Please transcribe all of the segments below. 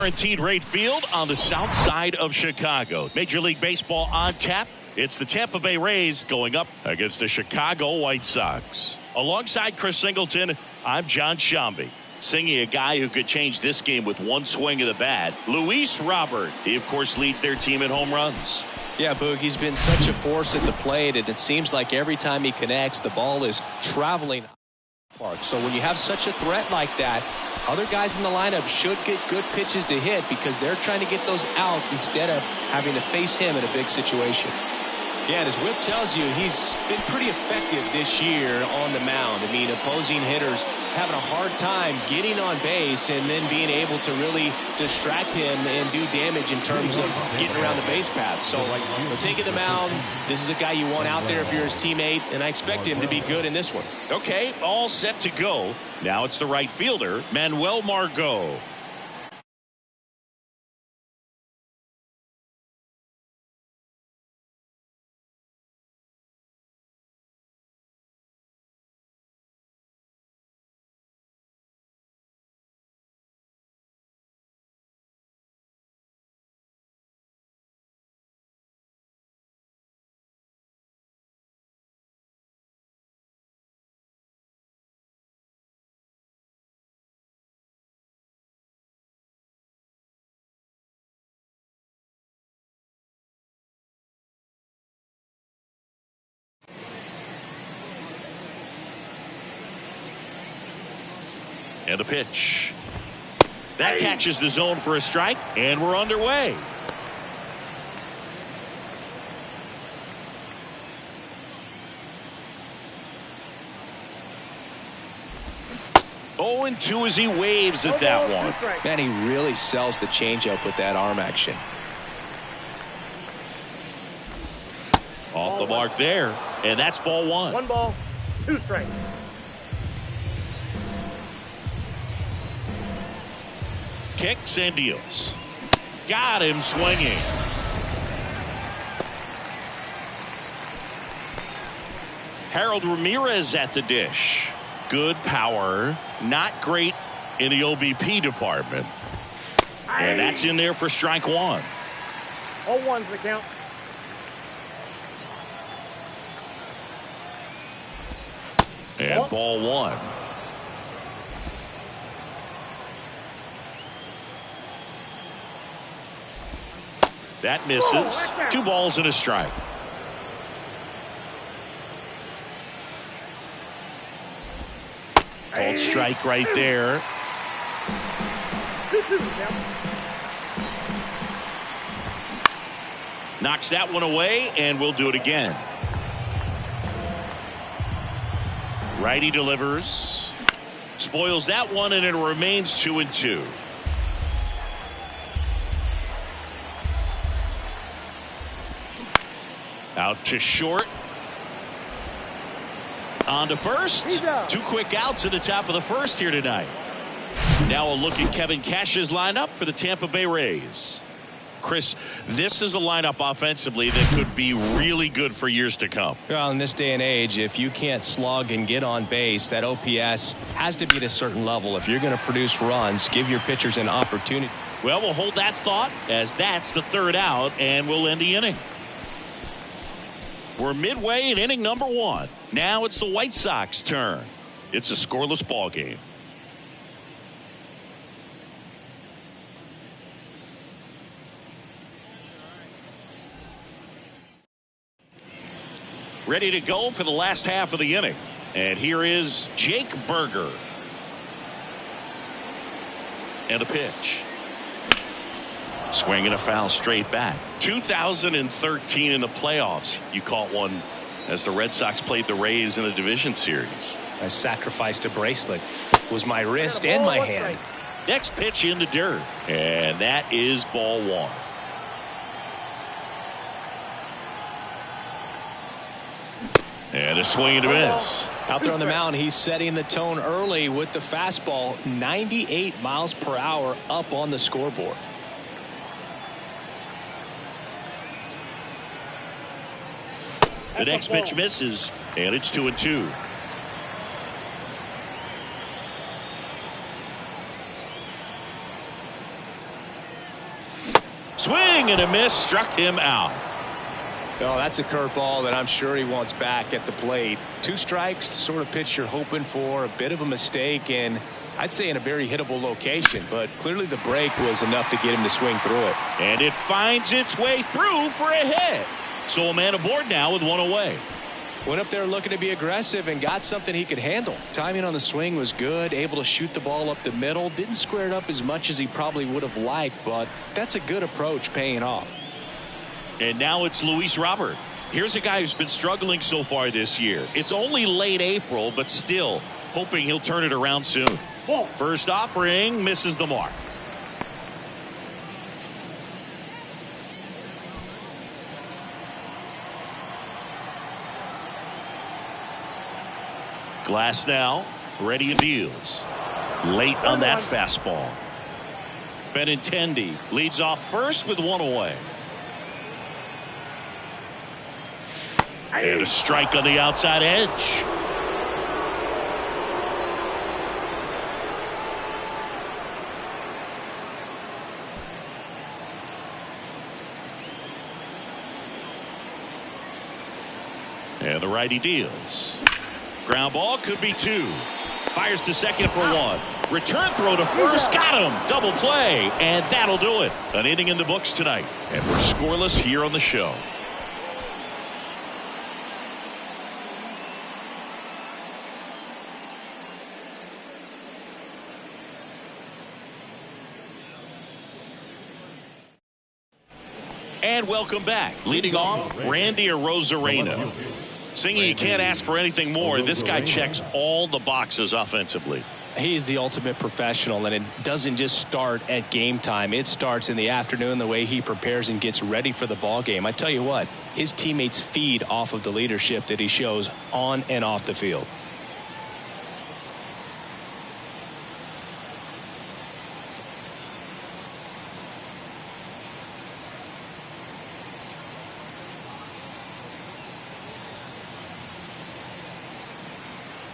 Guaranteed rate field on the south side of Chicago. Major League Baseball on tap. It's the Tampa Bay Rays going up against the Chicago White Sox. Alongside Chris Singleton, I'm John Shambi. Singing a guy who could change this game with one swing of the bat, Luis Robert. He, of course, leads their team in home runs. Yeah, Boog, he's been such a force at the plate, and it seems like every time he connects, the ball is traveling. So when you have such a threat like that, other guys in the lineup should get good pitches to hit because they're trying to get those outs instead of having to face him in a big situation. Yeah, and as Whip tells you, he's been pretty effective this year on the mound. I mean, opposing hitters having a hard time getting on base and then being able to really distract him and do damage in terms of getting around the base path. So, taking the mound, this is a guy you want out there if you're his teammate, and I expect him to be good in this one. Okay, all set to go. Now it's the right fielder, Manuel Margot. And a pitch. That catches the zone for a strike, and we're underway. Oh, and 2 as he waves at that one. Man, he really sells the changeup with that arm action. Off the mark there, and that's ball 1. 1 ball, 2 strikes. Kicks and deals. Got him swinging. Harold Ramirez at the dish. Good power. Not great in the OBP department. And that's in there for strike 1. All ones the count. And ball 1. That misses. 2 balls and a strike. Called strike right there. Knocks that one away, and we'll do it again. Righty delivers. Spoils that one, and it remains 2-2. Out to short. On to first. 2 quick outs at the top of the first here tonight. Now a look at Kevin Cash's lineup for the Tampa Bay Rays. Chris, this is a lineup offensively that could be really good for years to come. Well, in this day and age, if you can't slug and get on base, that OPS has to be at a certain level. If you're going to produce runs, give your pitchers an opportunity. Well, we'll hold that thought as that's the 3rd out, and we'll end the inning. We're midway in inning number 1. Now it's the White Sox turn. It's a scoreless ball game. Ready to go for the last half of the inning. And here is Jake Burger. And a pitch. Swing and a foul straight back. 2013 in the playoffs, you caught one as the Red Sox played the Rays in the division series. I sacrificed a bracelet. It was my wrist and my hand. Next pitch in the dirt. And that is ball 1. And a swing and a miss. Out there on the mound, he's setting the tone early with the fastball. 98 miles per hour up on the scoreboard. The next pitch misses, and it's 2-2. Swing and a miss, struck him out. Oh, that's a curveball that I'm sure he wants back at the plate. 2 strikes, the sort of pitch you're hoping for. A bit of a mistake, and I'd say in a very hittable location, but clearly the break was enough to get him to swing through it. And it finds its way through for a hit. So a man aboard now with 1 away. Went up there looking to be aggressive and got something he could handle. Timing on the swing was good, able to shoot the ball up the middle. Didn't square it up as much as he probably would have liked, but that's a good approach paying off. And now it's Luis Robert. Here's a guy who's been struggling so far this year. It's only late April, but still hoping he'll turn it around soon. First offering misses the mark. Glass now ready and deals. Late on that fastball. Benintendi leads off first with 1 away. And a strike on the outside edge. And the righty deals. Ground ball, could be 2. Fires to second for 1. Return throw to first, got him. Double play, and that'll do it. An inning in the books tonight, and we're scoreless here on the show. And welcome back. Leading off, Randy Arozarena. Singing, you can't ask for anything more. This guy checks all the boxes offensively. He's the ultimate professional, and it doesn't just start at game time. It starts in the afternoon, the way he prepares and gets ready for the ball game. I tell you what, his teammates feed off of the leadership that he shows on and off the field.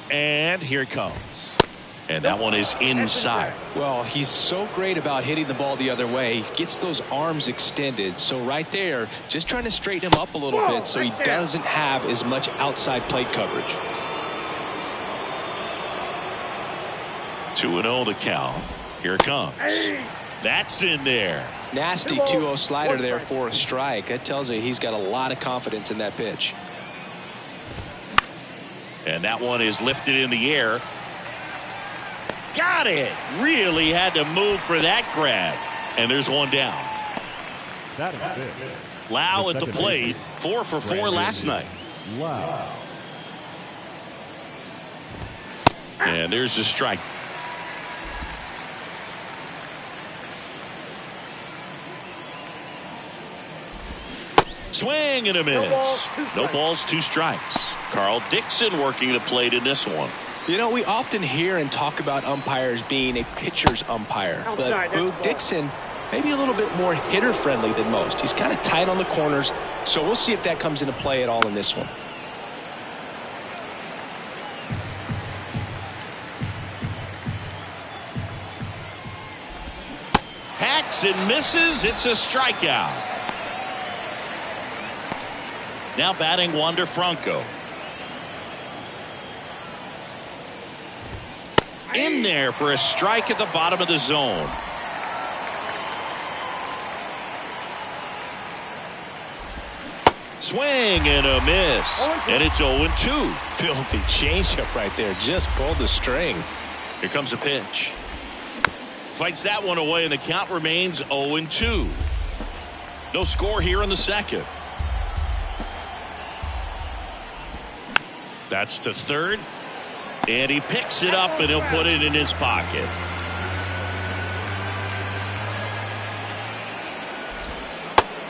And here it comes. And that one is inside. Well, he's so great about hitting the ball the other way. He gets those arms extended. So right there, just trying to straighten him up a little bit so he doesn't have as much outside plate coverage. 2-0 to count. Here it comes. That's in there. Nasty 2-0 slider there for a strike. That tells you he's got a lot of confidence in that pitch. And that one is lifted in the air. Got it. Really had to move for that grab. And there's one down. Lau at the plate. 4 for 4 last night. Wow. And there's the strike. Swing and a miss. No balls, 2 strikes. Carl Dixon working the plate in this one. You know, we often hear and talk about umpires being a pitcher's umpire, but Boog Dixon maybe a little bit more hitter friendly than most. He's kind of tight on the corners, so we'll see if that comes into play at all in this one. Hacks and misses. It's a strikeout. Now batting Wander Franco. In there for a strike at the bottom of the zone. Swing and a miss. And it's 0-2. Filthy changeup right there. Just pulled the string. Here comes a pitch. Fights that one away, and the count remains 0-2. No score here in the second. That's to third. And he picks it up, and he'll put it in his pocket.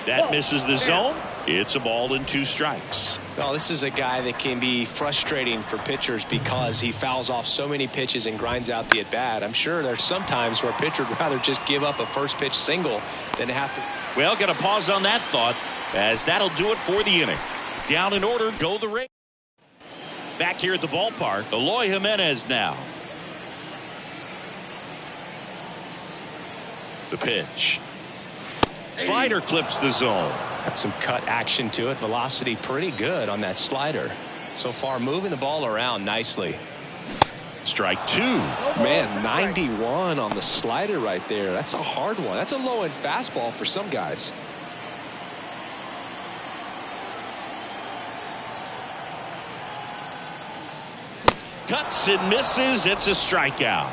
That misses the zone. It's a ball and 2 strikes. Well, this is a guy that can be frustrating for pitchers because he fouls off so many pitches and grinds out the at-bat. I'm sure there's some times where a pitcher would rather just give up a first pitch single than have to. Well, got to pause on that thought, as that'll do it for the inning. Down in order, go the Rays. Back here at the ballpark, Eloy Jimenez now. The pitch. slider clips the zone. Got some cut action to it. Velocity pretty good on that slider. So far moving the ball around nicely. Strike two. Man, 91 on the slider right there. That's a hard one. That's a low-end fastball for some guys. Cuts and misses. It's a strikeout.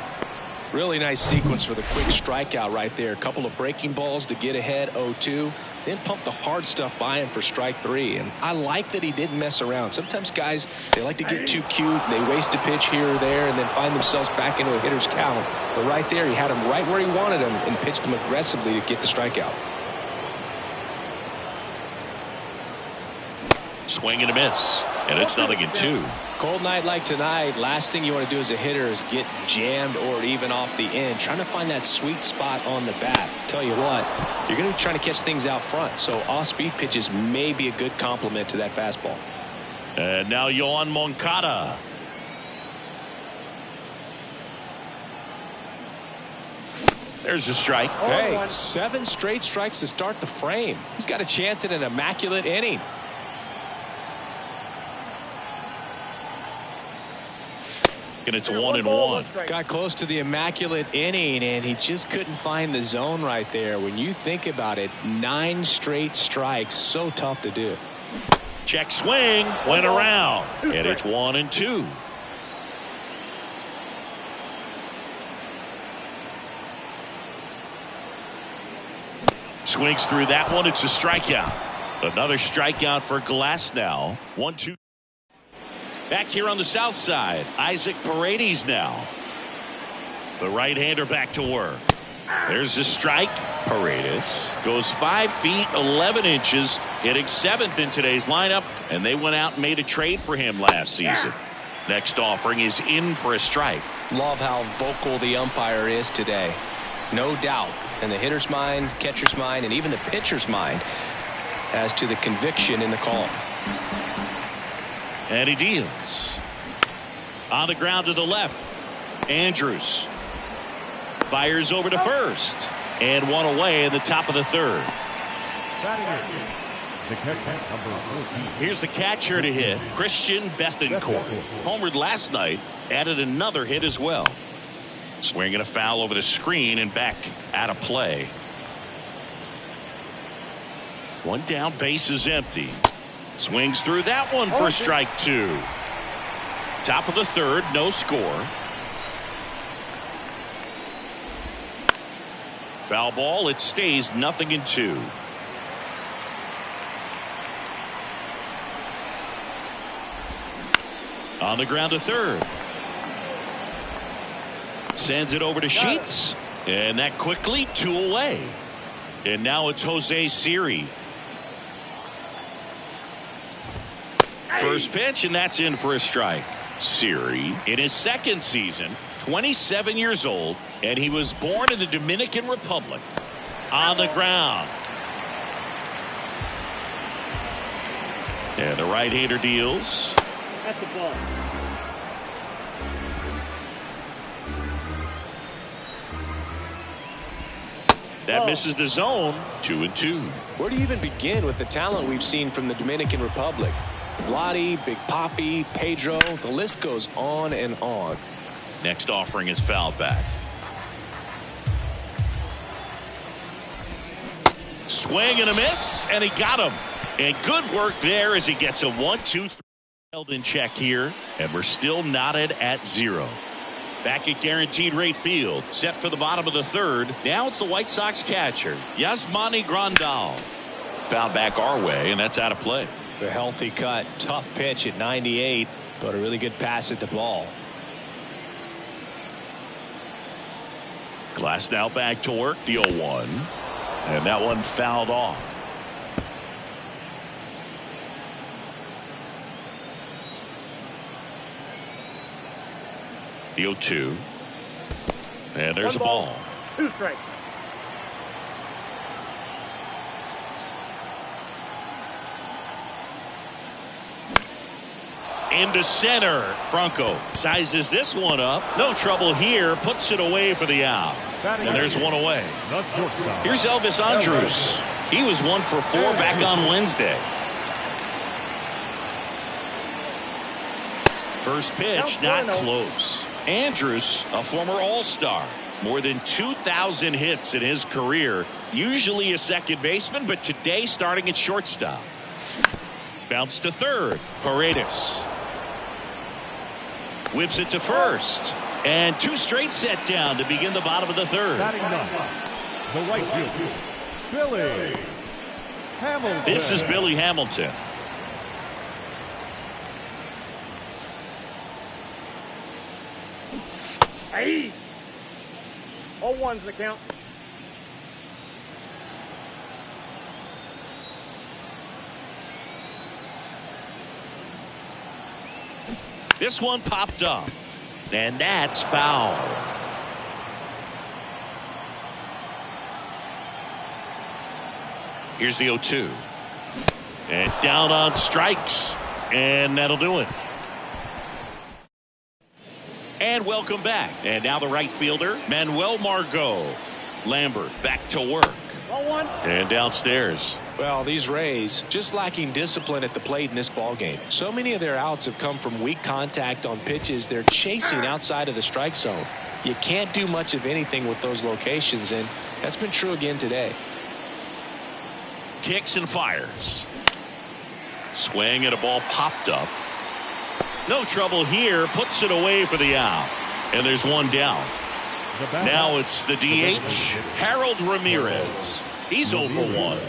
Really nice sequence for the quick strikeout right there. A couple of breaking balls to get ahead 0-2. Then pump the hard stuff by him for strike three. And I like that he didn't mess around. Sometimes guys, they like to get too cute. They waste a pitch here or there and then find themselves back into a hitter's count. But right there, he had him right where he wanted him and pitched him aggressively to get the strikeout. Swing and a miss. And it's 0-2. Cold night like tonight, last thing you want to do as a hitter is get jammed or even off the end. Trying to find that sweet spot on the bat. Tell you what, you're going to be trying to catch things out front. So off-speed pitches may be a good complement to that fastball. And now Yoan Moncada. There's a strike. Hey, 7 straight strikes to start the frame. He's got a chance at an immaculate inning. And it's 1-1. Got close to the immaculate inning, and he just couldn't find the zone right there. When you think about it, 9 straight strikes, so tough to do. Check swing, went around, and it's 1-2. Swings through that one. It's a strikeout. Another strikeout for Glasnow. 1-2. Back here on the south side, Isaac Paredes now. The right-hander back to work. There's a strike. Paredes goes 5 feet 11 inches, hitting 7th in today's lineup, and they went out and made a trade for him last season. Next offering is in for a strike. Love how vocal the umpire is today. No doubt in the hitter's mind, catcher's mind, and even the pitcher's mind as to the conviction in the call. And he deals. On the ground to the left. Andrus fires over to first. And one away in the top of the third. Here's the catcher to hit, Christian Bethancourt. Homered last night, added another hit as well. Swinging a foul over the screen and back out of play. One down, base is empty. Swings through that one for strike two. Top of the third, no score. Foul ball, it stays 0-2. On the ground to third. Sends it over to Sheets. And that quickly 2 away. And now it's Jose Siri. First pitch, and that's in for a strike. Siri, in his second season, 27 years old, and he was born in the Dominican Republic. On the ground. And the right-hander deals. That's a ball. That misses the zone. 2-2. Where do you even begin with the talent we've seen from the Dominican Republic? Vladi, Big Papi, Pedro, the list goes on and on. Next offering is fouled back. Swing and a miss, and he got him. And good work there as he gets a 1-2-3 held in check here, and we're still knotted at 0. Back at Guaranteed Rate Field, set for the bottom of the third. Now it's the White Sox catcher, Yasmani Grandal. Fouled back our way, and that's out of play. The healthy cut, tough pitch at 98, but a really good pass at the ball. Glasnow back to work, the 0-1. And that one fouled off. The 0-2. And there's a ball. 2 strikes. into center. Franco sizes this one up. No trouble here. Puts it away for the out. And there's one away. Here's Elvis Andrus. He was 1 for 4 back on Wednesday. First pitch, not close. Andrus, a former All-Star. More than 2,000 hits in his career. Usually a second baseman, but today starting at shortstop. Bounce to third. Paredes whips it to first. And 2 straight set down to begin the bottom of the third. The right fielder, Billy Hamilton. This is Billy Hamilton. Hey! 0-1's the count. This one popped up. And that's foul. Here's the 0-2. And down on strikes. And that'll do it. And welcome back. And now the right fielder, Manuel Margot. Lambert back to work. 0-1. And downstairs. Well, these Rays just lacking discipline at the plate in this ball game. So many of their outs have come from weak contact on pitches they're chasing outside of the strike zone. You can't do much of anything with those locations, and that's been true again today. Kicks and fires. Swing and a ball popped up. No trouble here. Puts it away for the out. And there's one down. Now it's the DH, Harold Ramirez. He's 0 for 1.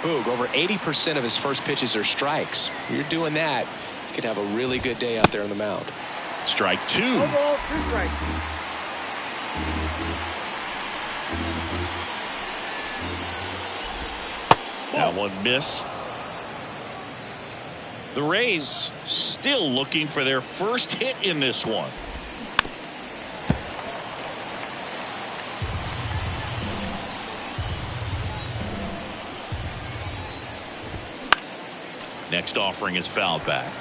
Boog, over 80% of his first pitches are strikes. When you're doing that, you could have a really good day out there on the mound. Strike 2. 1 ball, 2 strikes. That one missed. The Rays still looking for their first hit in this one. Next offering is fouled back.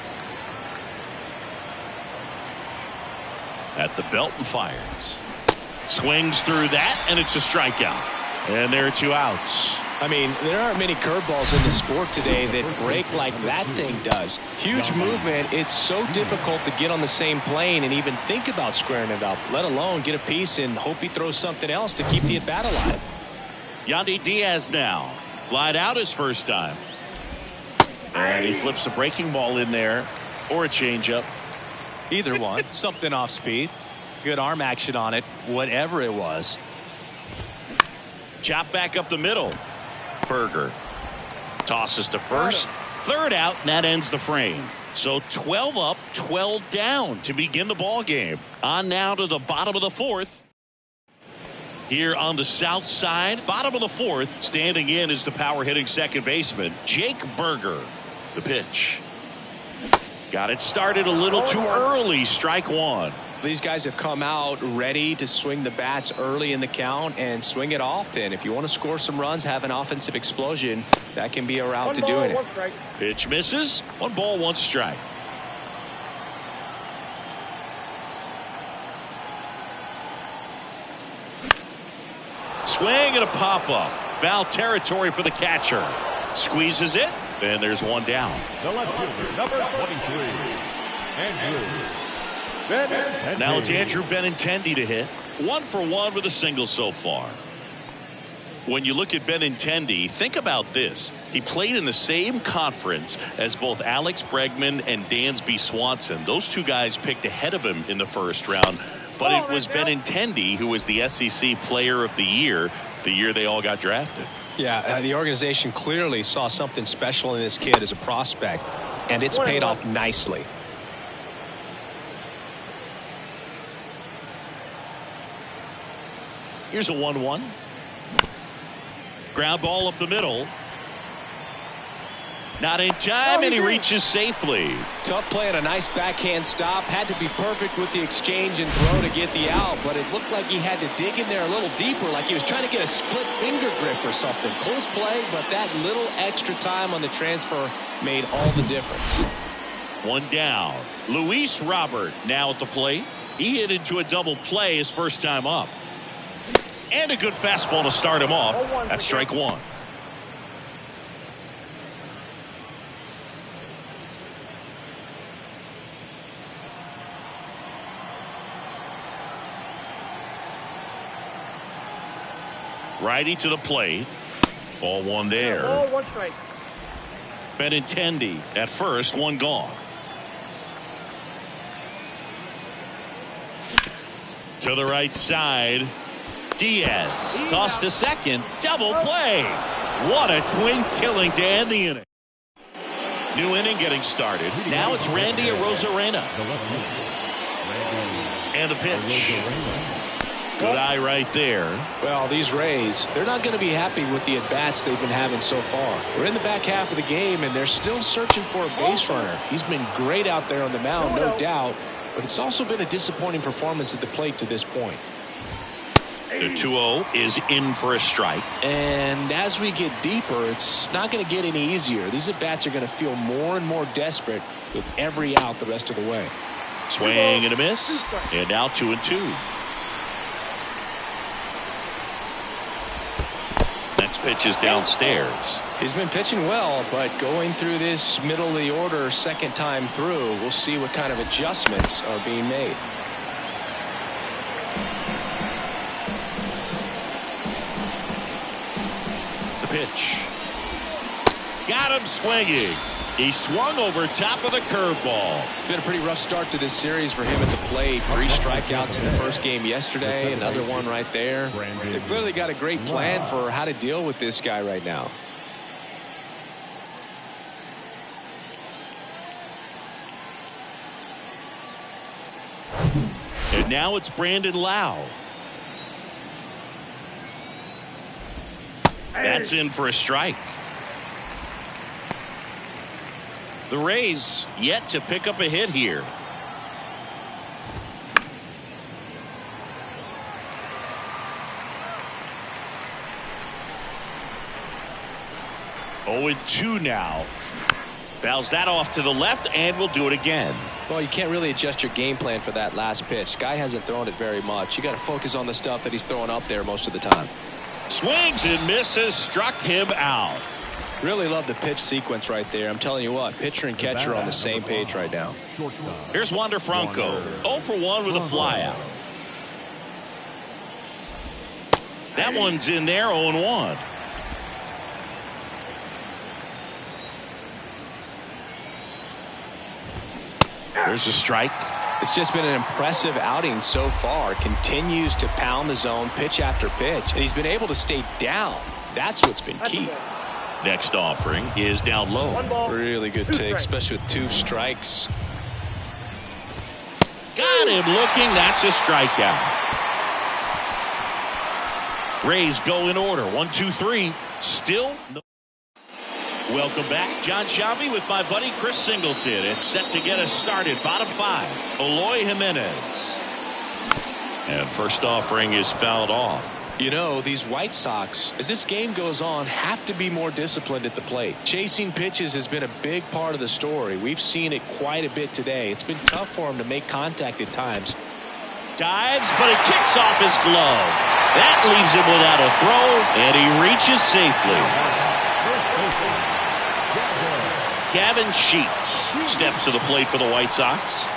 At the belt and fires. Swings through that, and it's a strikeout. And there are 2 outs. I mean, there aren't many curveballs in the sport today that break like that thing does. Huge movement. It's so difficult to get on the same plane and even think about squaring it up, let alone get a piece and hope he throws something else to keep the at-bat alive. Yandy Diaz now. Flied out his first time. And he flips a breaking ball in there, or a changeup. Either one. Something off speed. Good arm action on it, whatever it was. Chop back up the middle. Berger tosses to first. Third out, and that ends the frame. So 12 up, 12 down to begin the ball game. On now to the bottom of the 4th. Here on the south side, bottom of the 4th, standing in is the power hitting second baseman, Jake Berger. The pitch. Got it started a little too early. Strike 1. These guys have come out ready to swing the bats early in the count and swing it often. If you want to score some runs, have an offensive explosion, that can be a route to doing it. Pitch misses. 1 ball, 1 strike. Swing and a pop-up. Foul territory for the catcher. Squeezes it, and there's 1 down. The left fielder, number 23, Andrew Benintendi. Now it's Andrew Benintendi to hit. 1 for 1 with a single so far. When you look at Benintendi, think about this. He played in the same conference as both Alex Bregman and Dansby Swanson. Those 2 guys picked ahead of him in the first round. But it was Benintendi who was the SEC Player of the year they all got drafted. Yeah, the organization clearly saw something special in this kid as a prospect, and it's paid off nicely. Here's a 1-1. Ground ball up the middle. Not in time, and he reaches safely. Tough play and a nice backhand stop. Had to be perfect with the exchange and throw to get the out, but it looked like he had to dig in there a little deeper, like he was trying to get a split finger grip or something. Close play, but that little extra time on the transfer made all the difference. One down. Luis Robert now at the plate. He hit into a double play his first time up. And a good fastball to start him off. That's strike one. Righty to the plate. Ball one there. Ball one strike. Benintendi at first, one gone. To the right side. Diaz tossed to second. Double play. What a twin killing to end the inning. New inning getting started. Now it's Randy Arozarena. And a pitch. Good eye right there. Well, these Rays, they're not going to be happy with the at-bats they've been having so far. We're in the back half of the game, and they're still searching for a base runner. He's been great out there on the mound, no doubt, but it's also been a disappointing performance at the plate to this point. The 2-0 is in for a strike. And as we get deeper, it's not going to get any easier. These at-bats are going to feel more and more desperate with every out the rest of the way. Swing and a miss, and now 2-2. Next pitch is downstairs. He's been pitching well, but going through this middle of the order second time through, we'll see what kind of adjustments are being made. The pitch. Got him swinging. He swung over top of the curveball. Been a pretty rough start to this series for him at the plate. 3 strikeouts in the first game yesterday. Another one right there. They've clearly got a great plan for how to deal with this guy right now. And now it's Brandon Lowe. That's in for a strike. The Rays yet to pick up a hit here. Oh, and 2 now. Fouls that off to the left, and we'll do it again. Well, you can't really adjust your game plan for that last pitch. Guy hasn't thrown it very much. You got to focus on the stuff that he's throwing up there most of the time. Swings and misses, struck him out. Really love the pitch sequence right there. I'm telling you what, pitcher and catcher are on the same page right now. Here's Wander Franco, 0 for 1 with a flyout. That one's in there, 0-1. There's a strike. It's just been an impressive outing so far. Continues to pound the zone pitch after pitch, and he's been able to stay down. That's what's been key. Next offering is down low. Really good take, especially with 2 strikes. Got him looking. That's a strikeout. Rays go in order. 1, 2, 3. Still no. Welcome back. John Shelby with my buddy Chris Singleton. It's set to get us started. Bottom 5. Eloy Jimenez. And first offering is fouled off. You know, these White Sox, as this game goes on, have to be more disciplined at the plate. Chasing pitches has been a big part of the story. We've seen it quite a bit today. It's been tough for him to make contact at times. Dives, but it kicks off his glove. That leaves him without a throw, and he reaches safely. Gavin Sheets steps to the plate for the White Sox.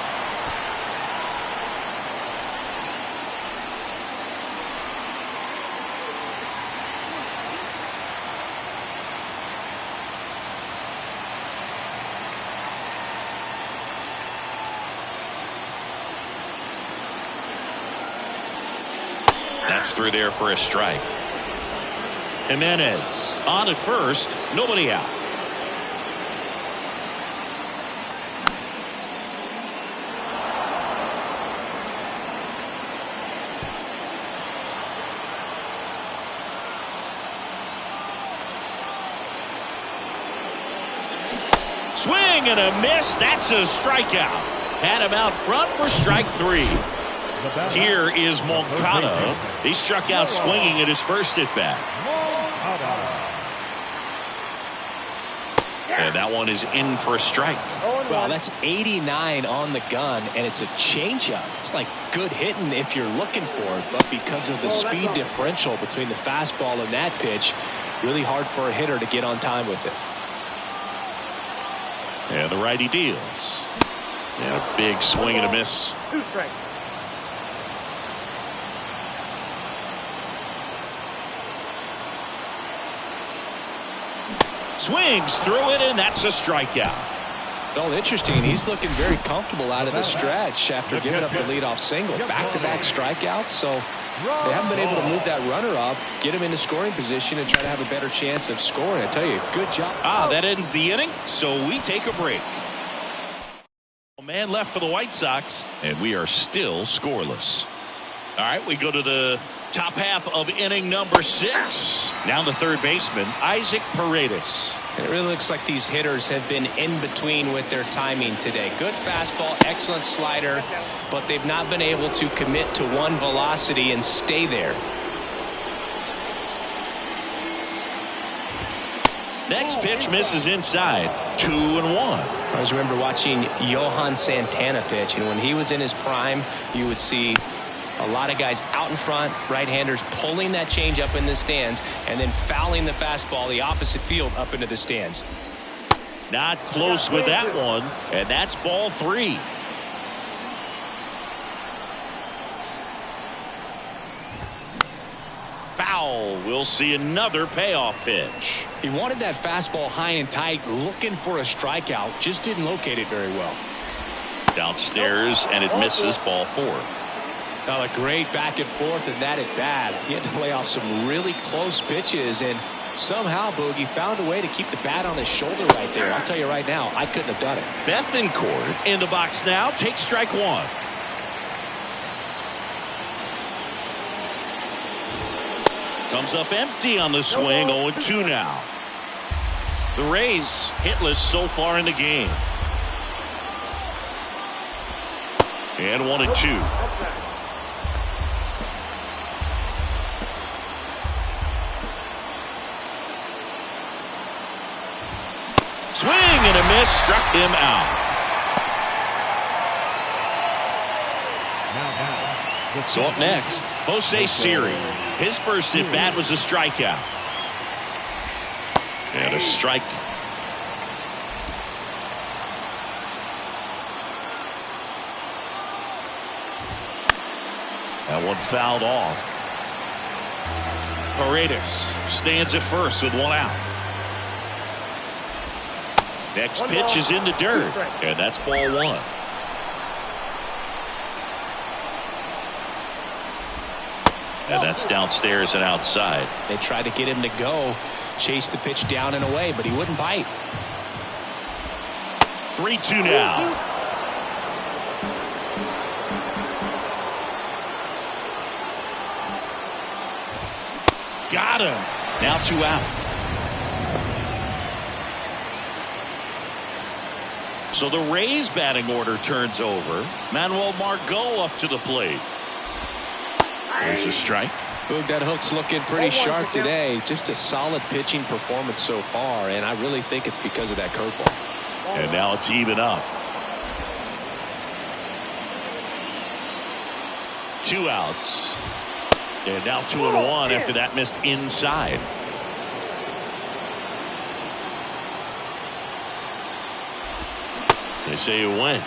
That's through there for a strike. Jimenez on at first, nobody out. Swing and a miss. That's a strikeout. Had him out front for strike 3. Here is Moncada. He struck out swinging at his first at bat. And that one is in for a strike. Well, that's 89 on the gun, and it's a changeup. It's like good hitting if you're looking for it, but because of the speed differential between the fastball and that pitch, really hard for a hitter to get on time with it. And the righty deals. And a big swing and a miss. 2 strikes. Swings through it, and that's a strikeout. Well, interesting. He's looking very comfortable out of the stretch after giving up the leadoff single. Back-to-back strikeouts, so they haven't been able to move that runner up, get him into scoring position, and try to have a better chance of scoring. I tell you, good job. That ends the inning, so we take a break. A man left for the White Sox, and we are still scoreless. All right, we go to the top half of inning number 6. Now the third baseman, Isaac Paredes. And it really looks like these hitters have been in between with their timing today. Good fastball, excellent slider, but they've not been able to commit to one velocity and stay there. Next pitch misses inside. 2-1. I always remember watching Johan Santana pitch, and when he was in his prime, you would see a lot of guys out in front, right-handers pulling that change up in the stands and then fouling the fastball the opposite field up into the stands. Not close with that one, and that's ball 3. Foul. We'll see another payoff pitch. He wanted that fastball high and tight, looking for a strikeout, just didn't locate it very well. Downstairs, and it misses ball 4. A great back and forth in that at bat. He had to lay off some really close pitches, and somehow Boogie found a way to keep the bat on his shoulder right there. I'll tell you right now, I couldn't have done it. Bethancourt in the box now. Takes strike 1. Comes up empty on the swing. 0-2 now. The Rays hitless so far in the game. And 1-2. Swing and a miss, struck him out. So up next, Jose Siri. His first at bat was a strikeout. And a strike. That one fouled off. Paredes stands at first with 1 out. Next pitch is in the dirt, and that's ball 1. And that's downstairs and outside. They tried to get him to go, chase the pitch down and away, but he wouldn't bite. 3-2 now. Got him. Now 2 out. So the Rays batting order turns over. Manuel Margot up to the plate. There's a strike. Boog, that hook's looking pretty sharp today. Just a solid pitching performance so far, and I really think it's because of that curveball. And now it's even up. 2 outs. And now 2-1 after that missed inside. They say it went.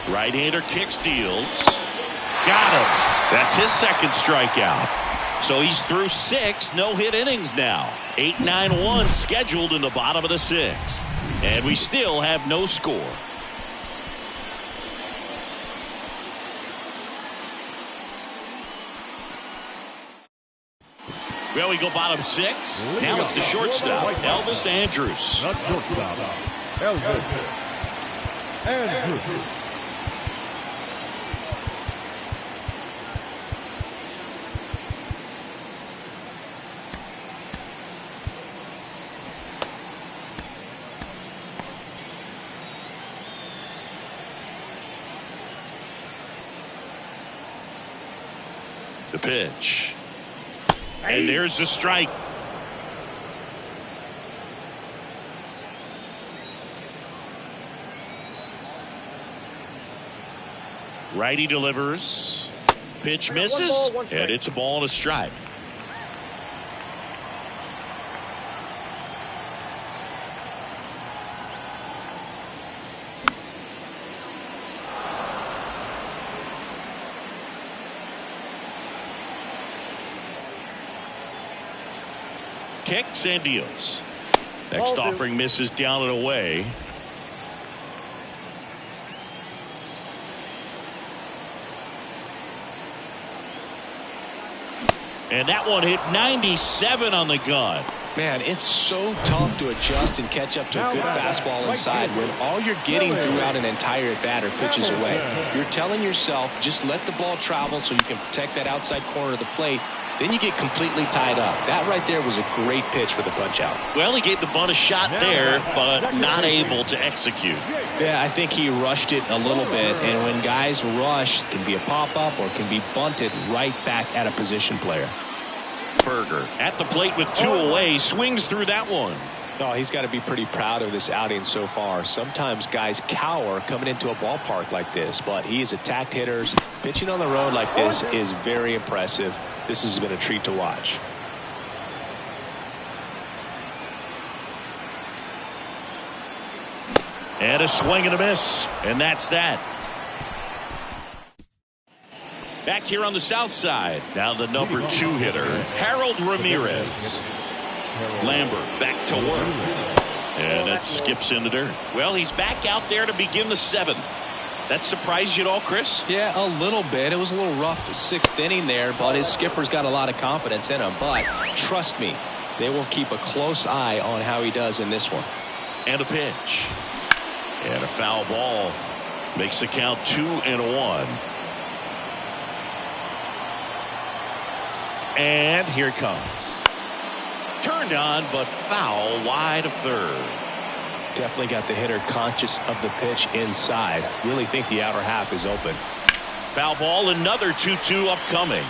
Right-hander kicks, deals. Got him. That's his second strikeout. So he's through 6 no-hit innings now. 8-9-1 scheduled in the bottom of the 6th. And we still have no score. Well, we go bottom 6. Now it's the shortstop, Elvis Andrus. The shortstop, Elvis Andrus. The pitch. And there's the strike. Righty delivers. Pitch misses. And it's a ball and a strike. Kicks and deals. Next offering misses down and away. And that one hit 97 on the gun. Man, it's so tough to adjust and catch up to a good fastball inside when all you're getting throughout an entire at-bat are pitches away. You're telling yourself, just let the ball travel so you can protect that outside corner of the plate. Then you get completely tied up. That right there was a great pitch for the punch-out. Well, he gave the bunt a shot there, but not able to execute. Yeah, I think he rushed it a little bit, and when guys rush, it can be a pop-up or it can be bunted right back at a position player. Berger at the plate with 2 away, swings through that one. Oh, he's got to be pretty proud of this outing so far. Sometimes guys cower coming into a ballpark like this, but he has attacked hitters. Pitching on the road like this is very impressive. This has been a treat to watch. And a swing and a miss, and that's that. Back here on the south side, now the number 2 hitter, Harold Ramirez. Lambert back to work. And that skips in the dirt. Well, he's back out there to begin the 7th. That surprised you at all, Chris? Yeah, a little bit. It was a little rough 6th inning there, but his skipper's got a lot of confidence in him. But trust me, they will keep a close eye on how he does in this one. And a pitch. And a foul ball. Makes the count 2-1. And here it comes. Turned on, but foul wide of third. Definitely got the hitter conscious of the pitch inside. Really think the outer half is open. Foul ball, another 2-2 upcoming.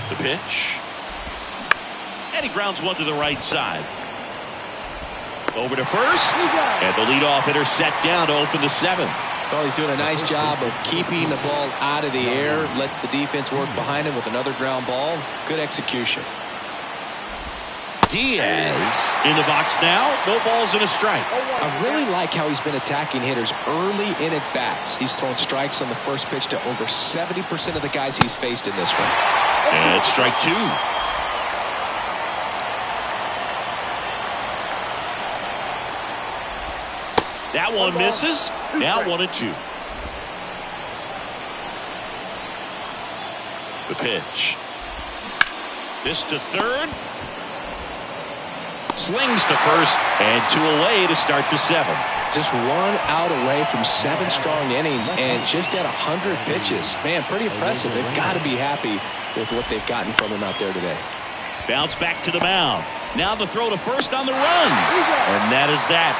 The pitch. And he grounds one to the right side. Over to first. And the leadoff hitter set down to open the 7th. Well, he's doing a nice job of keeping the ball out of the air. Lets the defense work behind him with another ground ball. Good execution. Diaz in the box now. No balls and a strike. I really like how he's been attacking hitters early in at bats. He's thrown strikes on the first pitch to over 70% of the guys he's faced in this one. And it's strike 2. That one misses. Now 1-2. The pitch. This to third. Slings to first, and 2 away to start the 7th. Just 1 out away from 7 strong innings and just at 100 pitches. Man, pretty impressive. They've got to be happy with what they've gotten from him out there today. Bounce back to the mound. Now the throw to first on the run. And that is that.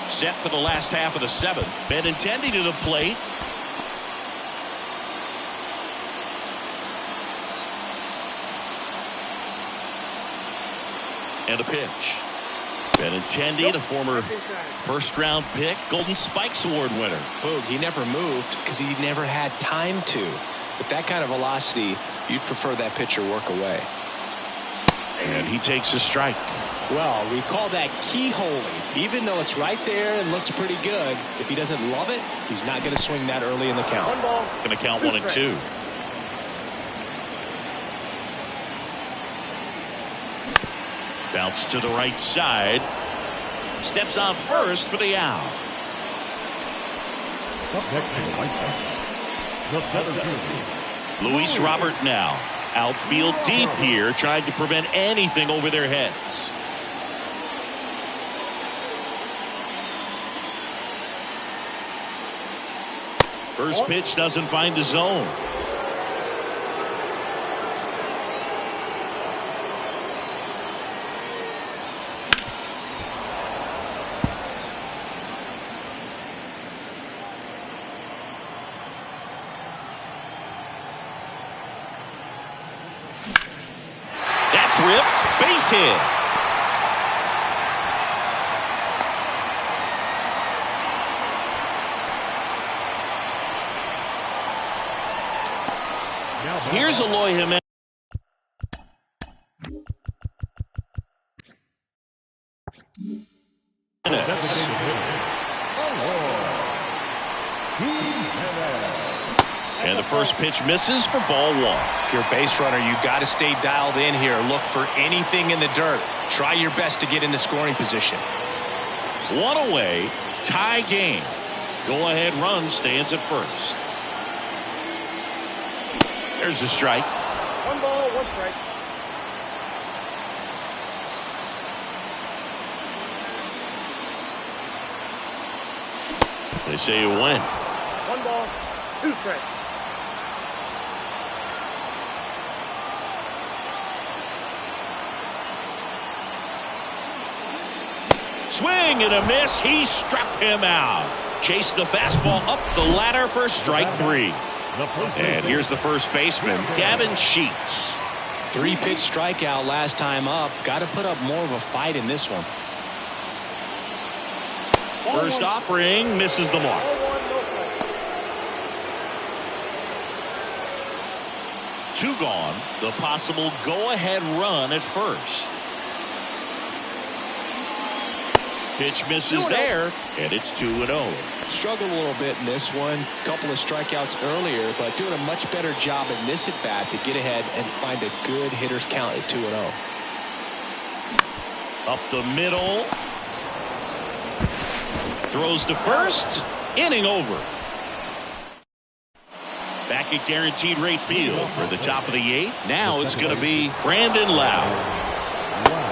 Set for the last half of the 7th. Benintendi to the plate. And a pitch. Benintendi, the former first-round pick, Golden Spikes Award winner. Boog, he never moved because he never had time to. With that kind of velocity, you'd prefer that pitcher work away. And he takes a strike. Well, we call that keyholing. Even though it's right there and looks pretty good, if he doesn't love it, he's not going to swing that early in the count. Going to count 1-2. Bounce to the right side. Steps on first for the out. Luis Robert now. Outfield deep here, trying to prevent anything over their heads. First pitch doesn't find the zone. That's ripped. Base hit. Here's Eloy Jimenez. And the first pitch misses for ball one. If you're a base runner, you got to stay dialed in here. Look for anything in the dirt. Try your best to get into scoring position. One away, tie game. Go-ahead run stands at first. There's a strike. 1 ball, 1 strike. They say you win. 1 ball, 2 strikes. Swing and a miss. He struck him out. Chased the fastball up the ladder for strike 3. And here's the first baseman, Gavin Sheets. 3-pitch strikeout last time up. Got to put up more of a fight in this one. First offering misses the mark. 0-1, no strikes. 2 gone. The possible go-ahead run at first. Pitch misses there, and it's 2-0. Struggled a little bit in this one. Couple of strikeouts earlier, but doing a much better job in this at-bat to get ahead and find a good hitter's count at 2-0. Up the middle. Throws to first. Inning over. Back at Guaranteed Rate Field for the top of the 8th. Now it's going to be Brandon Lowe.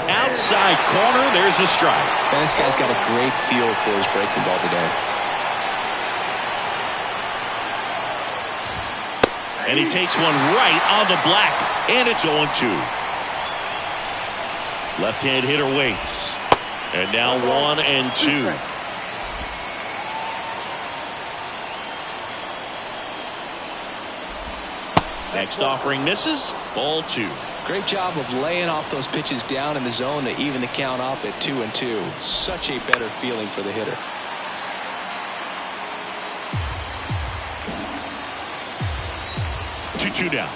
Outside corner, there's a strike. And this guy's got a great feel for his breaking ball today. And he takes one right on the black, and it's 0-2. Left-hand hitter waits. And now 1-2. Next offering misses. Ball 2. Great job of laying off those pitches down in the zone to even the count up at 2-2. Such a better feeling for the hitter. Two down.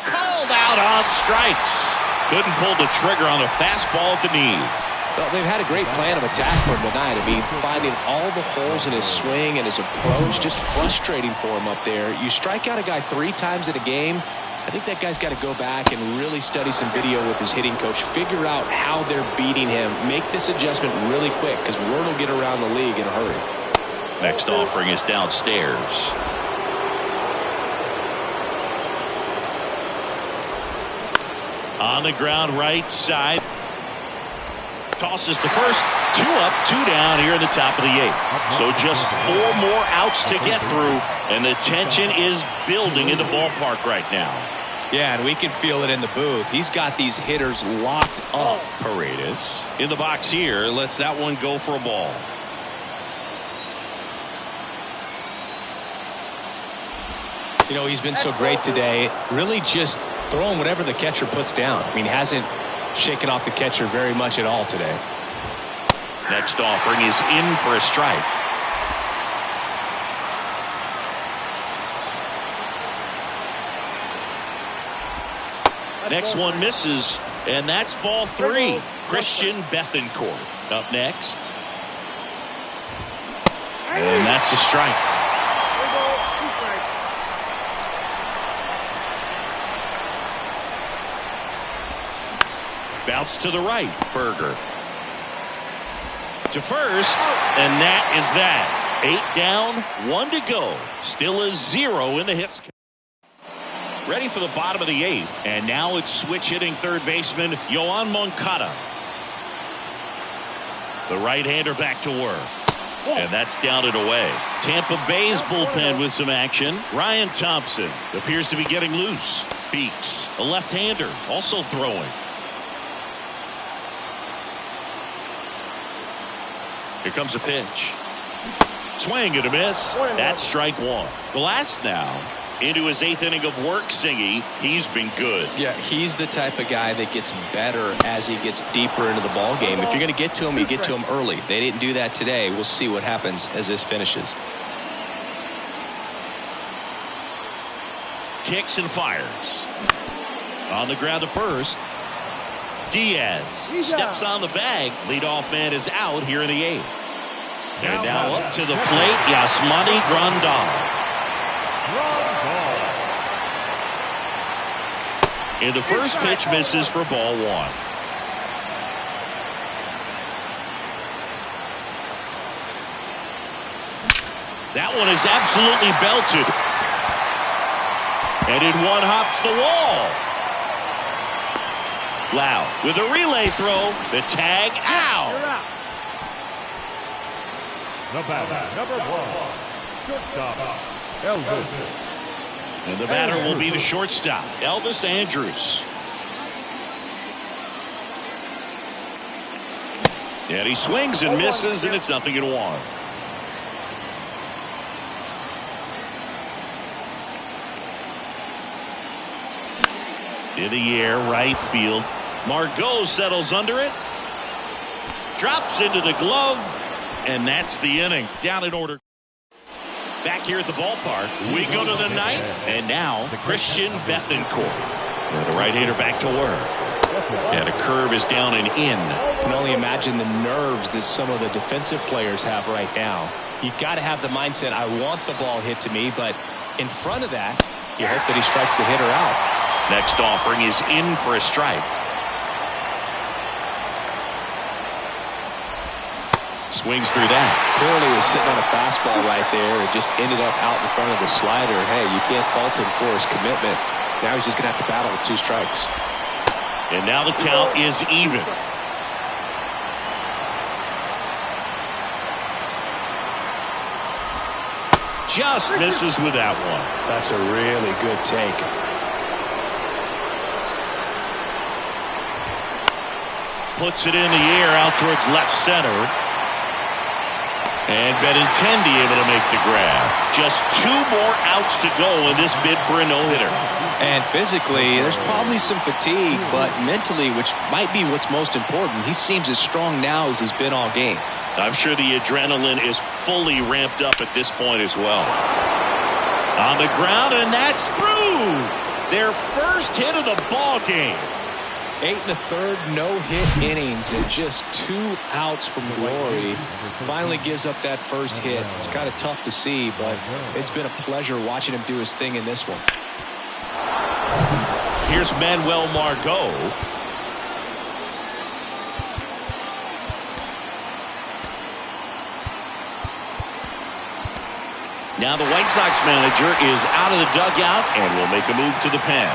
Called out on strikes. Couldn't pull the trigger on the fastball at the knees. Well, they've had a great plan of attack for him tonight. I mean, finding all the holes in his swing and his approach, just frustrating for him up there. You strike out a guy 3 times in a game, I think that guy's got to go back and really study some video with his hitting coach, figure out how they're beating him, make this adjustment really quick, because word will get around the league in a hurry. Next offering is downstairs. On the ground right side. Tosses to first. 2 up, 2 down here in the top of the 8th. So just 4 more outs to get through, and the tension is building in the ballpark right now. Yeah, and we can feel it in the booth. He's got these hitters locked up. Paredes in the box here. Lets that one go for a ball. You know, he's been so great today. Really just throwing whatever the catcher puts down. I mean, hasn't shaken off the catcher very much at all today. Next offering is in for a strike. Next one misses, and that's ball 3. Christian Bethancourt up next. And that's a strike. 3 balls, 2 strikes. Bounce to the right. Berger to first, and that is that. 8 down, 1 to go. Still a 0 in the hits. Ready for the bottom of the 8th, and now it's switch hitting third baseman Yoan Moncada. The right-hander back to work, and that's down and away. Tampa Bay's bullpen with some action. Ryan Thompson appears to be getting loose. Beeks, a left-hander, also throwing. Here comes a pitch. Swing and a miss. That's strike 1. Glass now into his 8th inning of work, Singy. He's been good. Yeah, he's the type of guy that gets better as he gets deeper into the ball game. If you're going to get to him, you get to him early. They didn't do that today. We'll see what happens as this finishes. Kicks and fires. On the ground to first. Diaz steps on the bag. Leadoff man is out here in the 8th. And now up to the plate, Yasmani Grandal. And the first pitch misses for ball 1. That one is absolutely belted. And in one hops the wall. Lau with a relay throw. The tag out. The batter, number 1, shortstop, Elvis. And the batter will be the shortstop, Elvis Andrus. And he swings and misses, and it's 0-1. In the air, right field. Margot settles under it. Drops into the glove. And that's the inning. Down in order. Back here at the ballpark, we go to the 9th. And now, Christian Bethancourt. And the right-hander back to work. And a curve is down and in. I can only imagine the nerves that some of the defensive players have right now. You've got to have the mindset, I want the ball hit to me, but in front of that, you hope that he strikes the hitter out. Next offering is in for a strike. Swings through that. Clearly was sitting on a fastball right there and just ended up out in front of the slider. Hey, you can't fault him for his commitment. Now he's just going to have to battle with 2 strikes. And now the count is even. Just misses with that one. That's a really good take. Puts it in the air out towards left center. And Benintendi able to make the grab. Just 2 more outs to go in this bid for a no-hitter. And physically, there's probably some fatigue, but mentally, which might be what's most important, he seems as strong now as he's been all game. I'm sure the adrenaline is fully ramped up at this point as well. On the ground, and that's through. Their first hit of the ball game. 8 1/3 no-hit innings and just 2 outs from glory. Finally gives up that first hit. It's kind of tough to see, but it's been a pleasure watching him do his thing in this one. Here's Manuel Margot. Now the White Sox manager is out of the dugout and will make a move to the pen.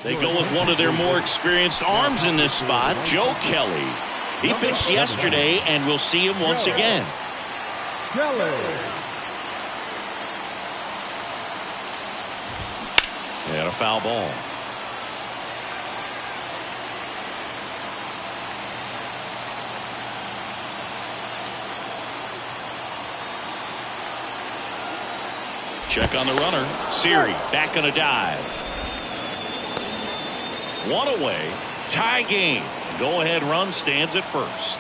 They go with one of their more experienced arms in this spot, Joe Kelly. He pitched yesterday, and we'll see him once again. Kelly. And a foul ball. Check on the runner. Siri back on a dive. 1 away. Tie game. Go-ahead run stands at first.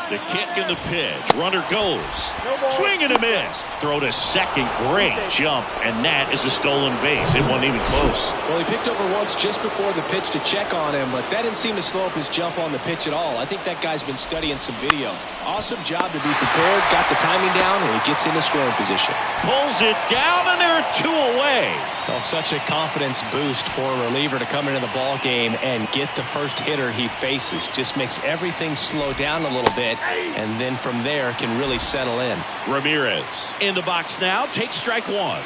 The kick and the pitch. Runner goes. Swing and a miss. Throw to second. Great jump. And that is a stolen base. It wasn't even close. Well, he picked over once just before the pitch to check on him, but that didn't seem to slow up his jump on the pitch at all. I think that guy's been studying some video. Awesome job to be prepared, got the timing down, and he gets into scoring position. Pulls it down, and there are 2 away. Well, such a confidence boost for a reliever to come into the ball game and get the first hitter he faces. Just makes everything slow down a little bit, and then from there can really settle in. Ramirez in the box now. Takes strike 1.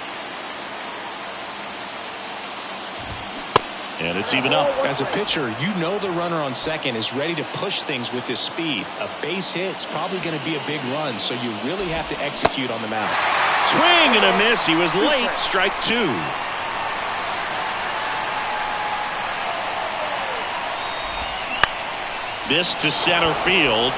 And it's even up. As a pitcher, you know the runner on second is ready to push things with his speed. A base hit's probably going to be a big run, so you really have to execute on the mound. Swing and a miss. He was late. Strike two. This to center field.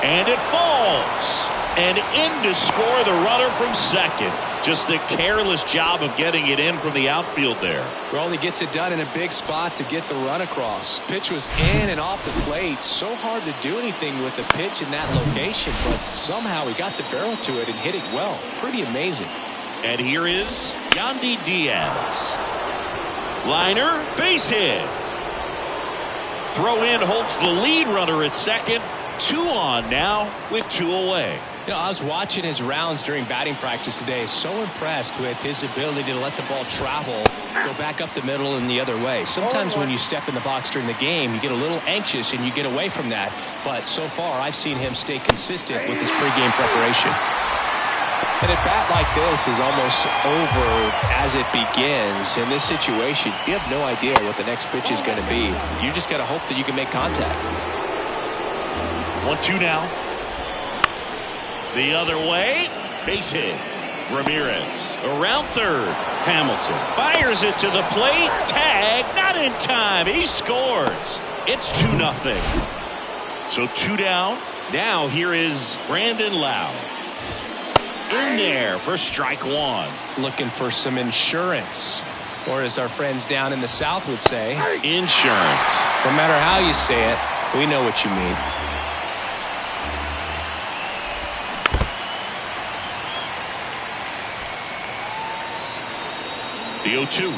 And it falls. And in to score the runner from second. Just a careless job of getting it in from the outfield there. Well, he gets it done in a big spot to get the run across. Pitch was in and off the plate. So hard to do anything with the pitch in that location, but somehow he got the barrel to it and hit it well. Pretty amazing. And here is Yandy Diaz. Liner, base hit. Throw in holds the lead runner at second. 2 on now with 2 away. You know, I was watching his rounds during batting practice today. So impressed with his ability to let the ball travel, go back up the middle and the other way. Sometimes when you step in the box during the game, you get a little anxious and you get away from that. But so far, I've seen him stay consistent with his pregame preparation. And a bat like this is almost over as it begins. In this situation, you have no idea what the next pitch is going to be. You just got to hope that you can make contact. 1-2 now. The other way. Base hit. Ramirez around third. Hamilton fires it to the plate. Tag. Not in time. He scores. It's 2-0. So 2 down. Now here is Brandon Lowe. In there for strike 1. Looking for some insurance. Or as our friends down in the South would say, insurance. No matter how you say it, we know what you mean. The 0-2.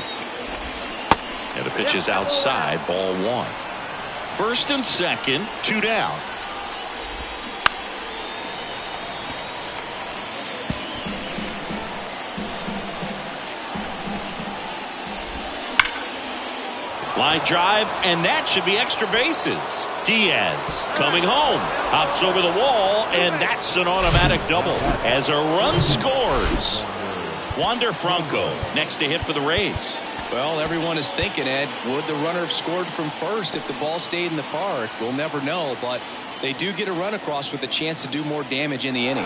And the pitch is outside, ball 1. First and second, 2 down. Line drive, and that should be extra bases. Diaz coming home, hops over the wall, and that's an automatic double as a run scores. Wander Franco next to hit for the Rays. Well, everyone is thinking, Ed, would the runner have scored from first if the ball stayed in the park? We'll never know, but they do get a run across with a chance to do more damage in the inning.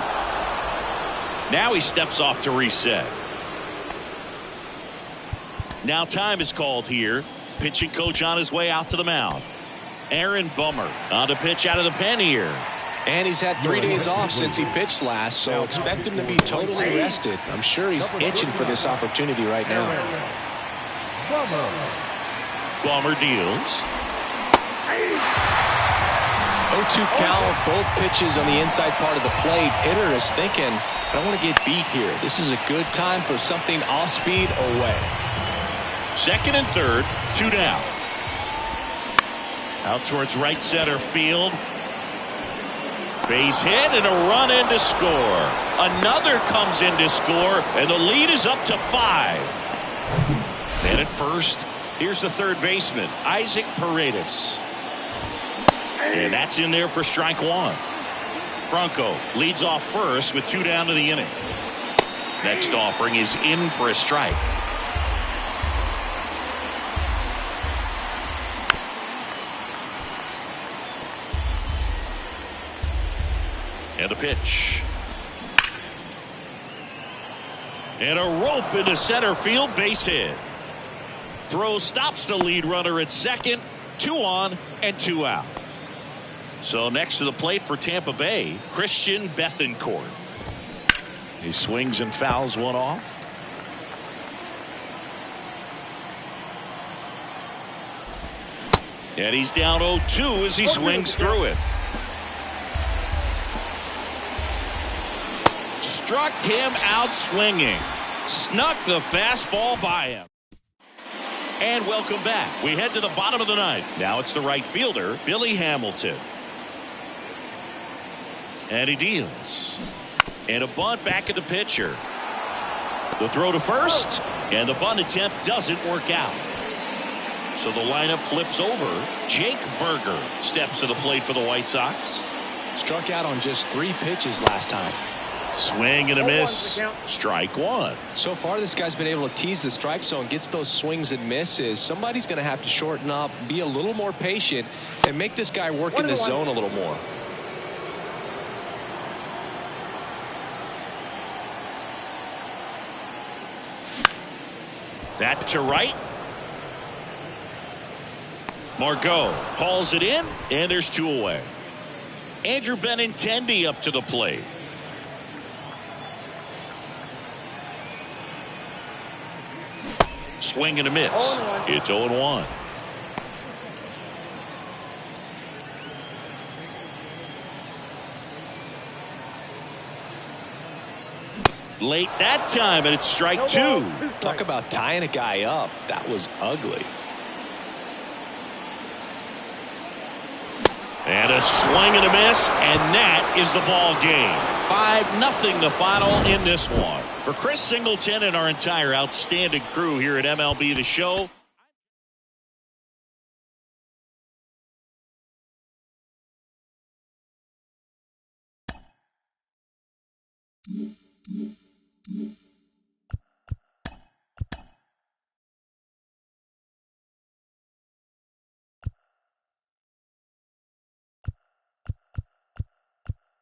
Now he steps off to reset. Now time is called here. Pitching coach on his way out to the mound. Aaron Bummer on to pitch out of the pen here. And he's had 3 days off since he pitched last, so expect him to be totally rested. I'm sure he's itching for this opportunity right now. Bummer deals. 0-2 count, both pitches on the inside part of the plate. Hitter is thinking, I don't want to get beat here. This is a good time for something off speed away. Second and third, 2 down. Out towards right center field. Base hit and a run in to score. Another comes in to score, and the lead is up to 5. And at first, here's the third baseman, Isaac Paredes. And that's in there for strike 1. Franco leads off first with 2 down to the inning. Next offering is in for a strike. And a pitch. And a rope into center field, base hit. Throw stops the lead runner at second. 2 on and 2 out. So next to the plate for Tampa Bay, Christian Bethancourt. He swings and fouls one off. And he's down 0-2 as he swings through it. Struck him out swinging. Snuck the fastball by him. And welcome back. We head to the bottom of the ninth. Now it's the right fielder, Billy Hamilton. And he deals. And a bunt back at the pitcher. The throw to first, and the bunt attempt doesn't work out. So the lineup flips over. Jake Burger steps to the plate for the White Sox. Struck out on just 3 pitches last time. Swing and a miss. Count. Strike one. So far, this guy's been able to tease the strike zone, gets those swings and misses. Somebody's going to have to shorten up, be a little more patient, and make this guy work in the zone a little more. That to right. Margot hauls it in, and there's two away. Andrew Benintendi up to the plate. Swing and a miss. It's 0-1. Late that time, and it's strike two. Talk about tying a guy up. That was ugly. And a swing and a miss, and that is the ball game. 5-0 the final in this one. For Chris Singleton and our entire outstanding crew here at MLB The Show,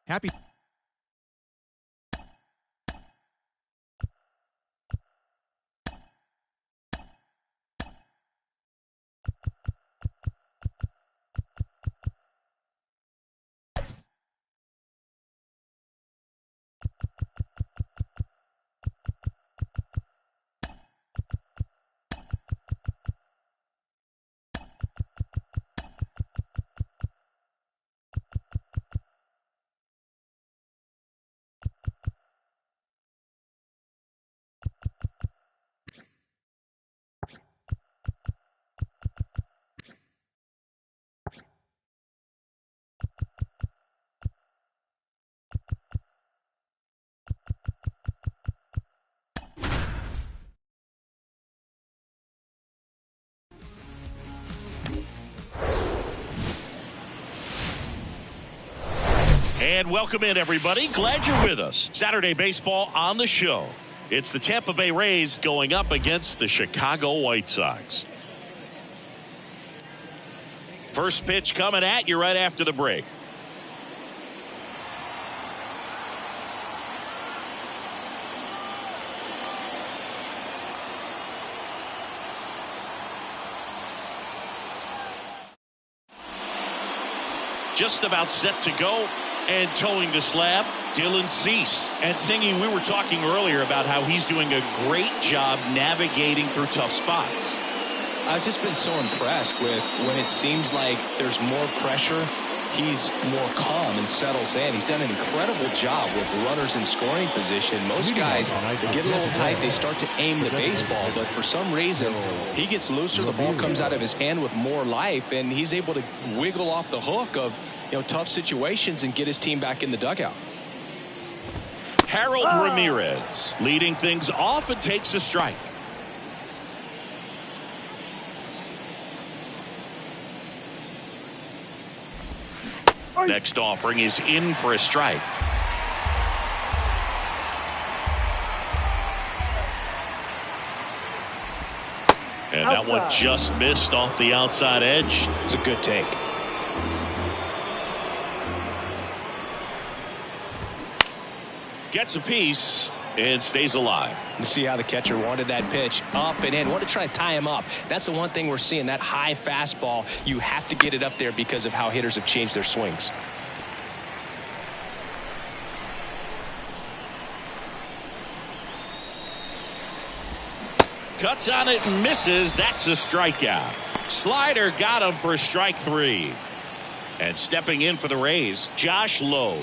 Happy. and welcome in, everybody. Glad you're with us. Saturday baseball on the show. It's the Tampa Bay Rays going up against the Chicago White Sox. First pitch coming at you right after the break. Just about set to go. And towing the slab, Dylan Cease. And Singy, we were talking earlier about how he's doing a great job navigating through tough spots. I've just been so impressed with when it seems like there's more pressure, he's more calm and settles in. He's done an incredible job with runners in scoring position. Most guys, they get a little tight, they start to aim the baseball, but for some reason, he gets looser, the ball comes out of his hand with more life, and he's able to wiggle off the hook of tough situations and get his team back in the dugout. Harold Ramirez leading things off and takes a strike. Next offering is in for a strike. And that one just missed off the outside edge. It's a good take. Gets a piece and stays alive. You see how the catcher wanted that pitch up and in. Want to try to tie him up. That's the one thing we're seeing, that high fastball. You have to get it up there because of how hitters have changed their swings. Cuts on it and misses. That's a strikeout. Slider got him for strike three. And stepping in for the Rays, Josh Lowe.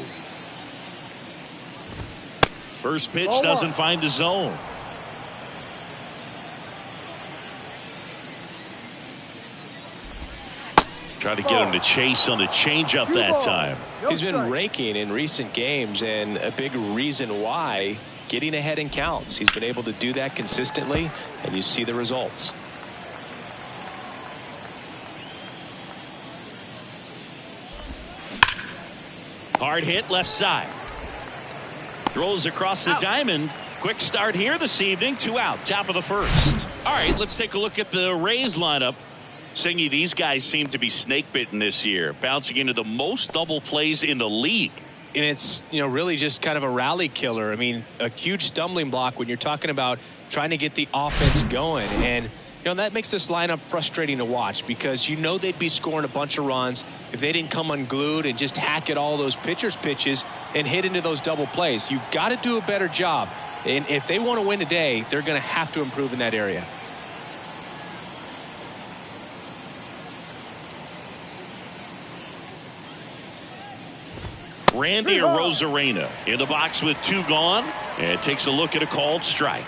First pitch doesn't find the zone. Try to get him to chase on the changeup that time. He's been raking in recent games, and a big reason why, getting ahead in counts. He's been able to do that consistently, and you see the results. Hard hit left side. Throws across the diamond. Quick start here this evening. 2 out. Top of the first. All right, let's take a look at the Rays lineup. Singy, these guys seem to be snake bitten this year, bouncing into the most double plays in the league. And it's, really just kind of a rally killer. I mean, a huge stumbling block when you're talking about trying to get the offense going. And, that makes this lineup frustrating to watch because they'd be scoring a bunch of runs if they didn't come unglued and just hack at all those pitchers' pitches and hit into those double plays. You've got to do a better job. And if they want to win today, they're going to have to improve in that area. Randy Arozarena in the box with 2 gone, and takes a look at a called strike.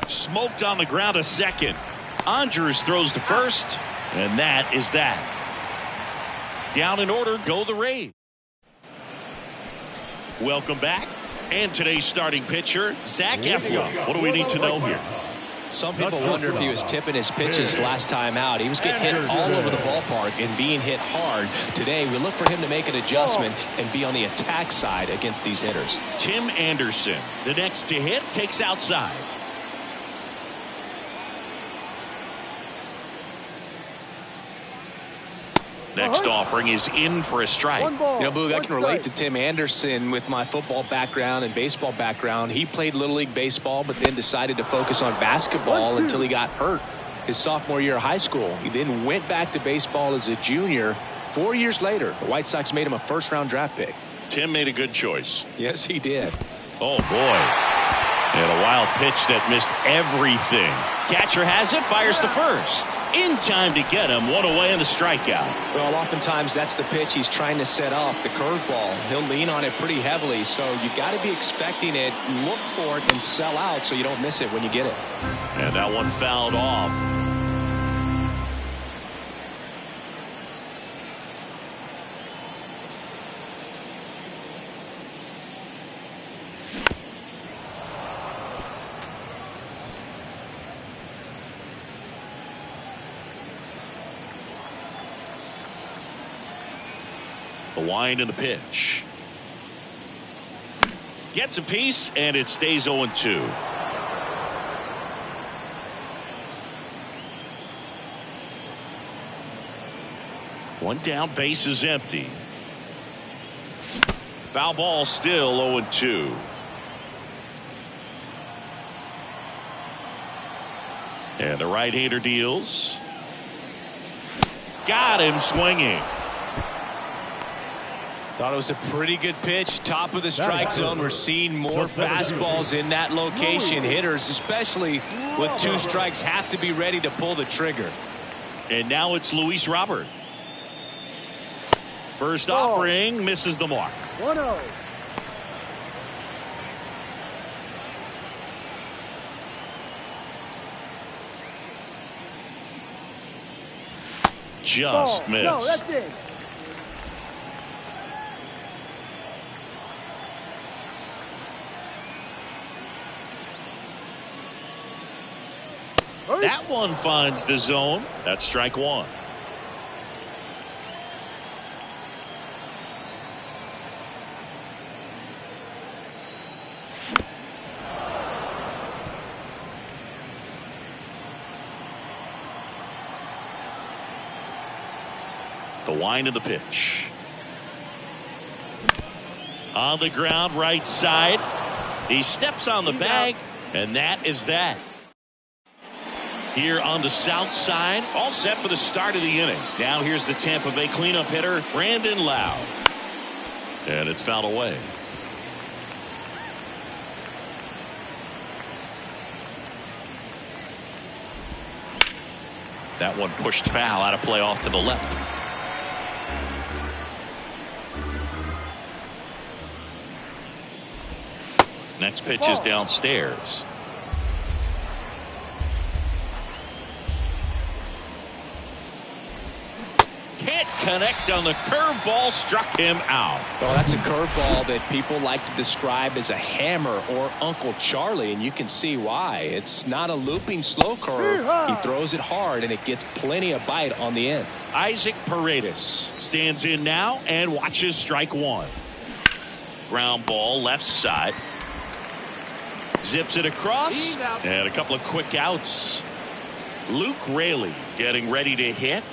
Smoked on the ground a second. Andrews throws to first, and that is that. Down in order go the Rays. Welcome back. And today's starting pitcher, Zach Eflin. What do we need to know here? Some people wonder if he was tipping his pitches last time out. He was getting hit all over the ballpark and being hit hard. Today, we look for him to make an adjustment and be on the attack side against these hitters. Tim Anderson, the next to hit, takes outside. Next offering is in for a strike. Boog, I can relate to Tim Anderson with my football background and baseball background. He played Little League baseball, but then decided to focus on basketball until he got hurt his sophomore year of high school. He then went back to baseball as a junior. 4 years later, the White Sox made him a first-round draft pick. Tim made a good choice. Yes, he did. Oh, boy. And a wild pitch that missed everything. Catcher has it, fires to first. In time to get him, 1 away in the strikeout. Well, oftentimes that's the pitch he's trying to set off, the curveball. He'll lean on it pretty heavily, so you got to be expecting it, look for it, and sell out so you don't miss it when you get it. And that one fouled off. The wind and the pitch. Gets a piece, and it stays 0-2. One down, base is empty. Foul ball, still 0-2. And the right-hander deals. Got him swinging. Thought it was a pretty good pitch. Top of the strike zone. We're seeing more fastballs in that location. Hitters, especially with 2 strikes, have to be ready to pull the trigger. And now it's Luis Robert. First offering misses the mark. 1-0. Just missed. No, that's it. That one finds the zone. That's strike 1. The wind of the pitch. On the ground, right side. He steps on the bag, and that is that. Here on the south side, all set for the start of the inning. Now here's the Tampa Bay cleanup hitter, Brandon Lowe. And it's fouled away. That one pushed foul, out of play off to the left. Next pitch is downstairs. Can't can't connect on the curveball, struck him out. Well, that's a curveball that people like to describe as a hammer or Uncle Charlie, and you can see why. It's not a looping slow curve. He throws it hard, and it gets plenty of bite on the end. Isaac Paredes stands in now and watches strike one. Ground ball left side. Zips it across, and a couple of quick outs. Luke Raley getting ready to hit.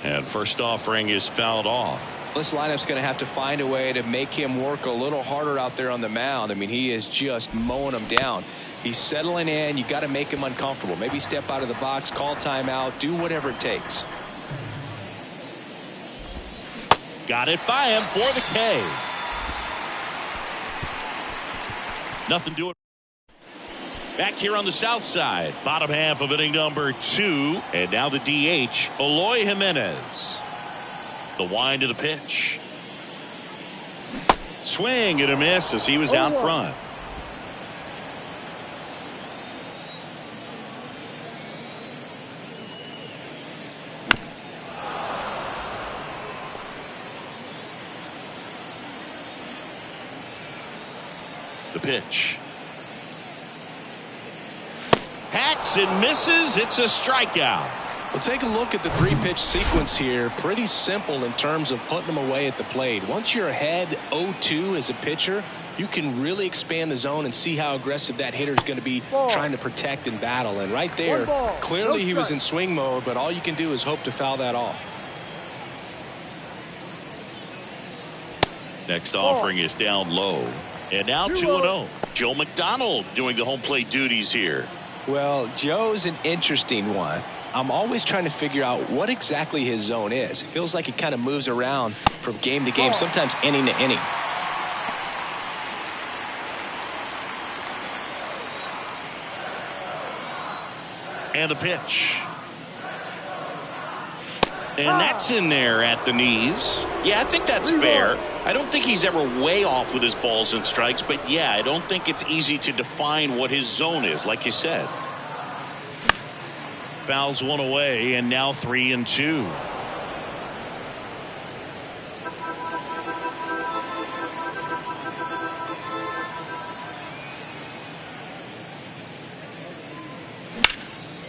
And first offering is fouled off. This lineup's going to have to find a way to make him work a little harder out there on the mound. I mean, he is just mowing them down. He's settling in. You got to make him uncomfortable. Maybe step out of the box, call timeout, do whatever it takes. Got it by him for the K. Nothing doing. Back here on the south side, bottom half of inning number 2, and now the DH, Eloy Jimenez. The wind of the pitch. Swing and a miss as he was out front. The pitch. Hacks and misses. It's a strikeout. Well, take a look at the 3-pitch sequence here. Pretty simple in terms of putting them away at the plate. Once you're ahead 0-2 as a pitcher, you can really expand the zone and see how aggressive that hitter is going to be trying to protect and battle. And right there, clearly he was in swing mode, but all you can do is hope to foul that off. Next offering is down low. And now 2-0. Joe McDonald doing the home plate duties here. Well, Joe's an interesting one. I'm always trying to figure out what exactly his zone is. It feels like he kind of moves around from game to game, sometimes inning to inning. And the pitch. And that's in there at the knees. Yeah, I think that's fair. I don't think he's ever way off with his balls and strikes, but yeah, I don't think it's easy to define what his zone is, like you said. Fouls one away, and now 3-2.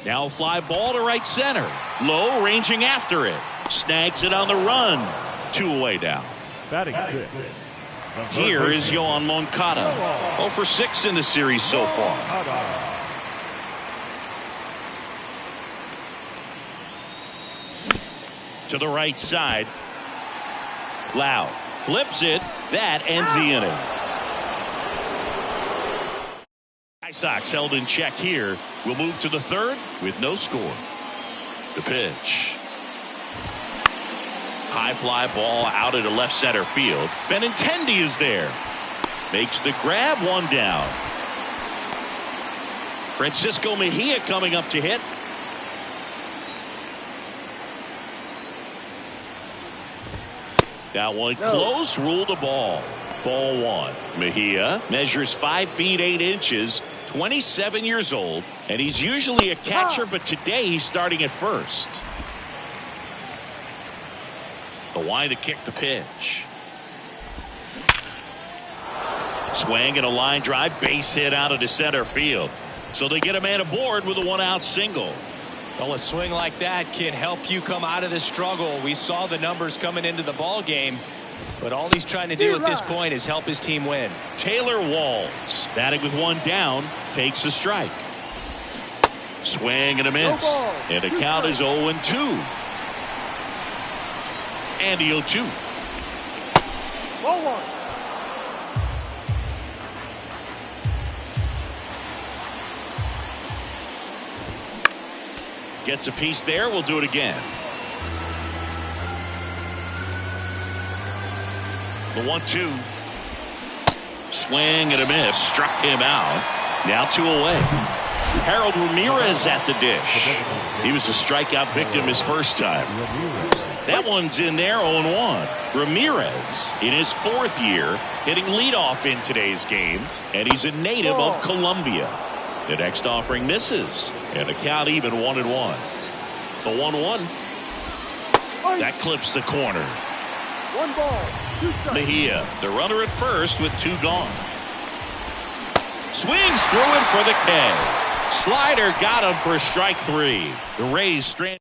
Now fly ball to right center. Low, ranging after it. Snags it on the run. 2 away now. Batting 6. Here is Yoan Moncada. 0 for 6 in the series so far. To the right side. Loud. Flips it. That ends the inning. White Sox held in check here. We'll move to the 3rd with no score. The pitch. High fly ball out into left center field. Benintendi is there. Makes the grab, 1 down. Francisco Mejia coming up to hit. That one close, ruled a ball. Ball 1. Mejia measures 5 feet 8 inches, 27 years old, and he's usually a catcher, but today he's starting at first. The wind to kick the pitch. Swing and a line drive, base hit out into center field. So they get a man aboard with a 1-out single. Well, a swing like that can help you come out of this struggle. We saw the numbers coming into the ball game, but all he's trying to do at this point is help his team win. Taylor Walls, batting with 1 down, takes the strike. Swing and a miss. And the count is 0-2. And the 0-2. Ball 1. Gets a piece there. We'll do it again. The 1-2. Swing and a miss. Struck him out. Now 2 away. Harold Ramirez at the dish. He was a strikeout victim his first time. That one's in there, 0-1. Ramirez, in his 4th year, hitting leadoff in today's game, and he's a native of Colombia. The next offering misses, and the count even 1-1. The 1-1. That clips the corner. 1 ball, 2 strikes. Mejia, the runner at first with 2 gone. Swings through it for the K. Slider got him for strike 3. The Rays strand.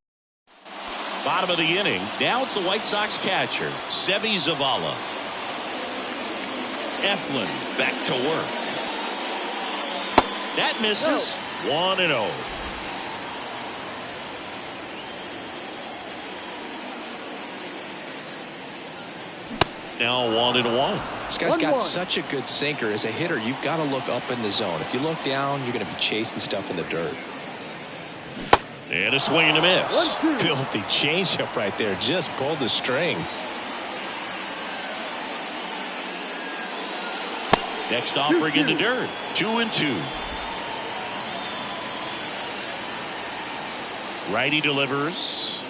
Bottom of the inning. Now it's the White Sox catcher, Seby Zavala. Eflin back to work. That misses. 1-0. Now 1-1. This guy's 1-1. got such a good sinker. As a hitter, you've got to look up in the zone. If you look down, you're going to be chasing stuff in the dirt. And a swing and a miss. 1-2. Filthy changeup right there. Just pulled the string. Next offering in the dirt. 2-2. Righty delivers.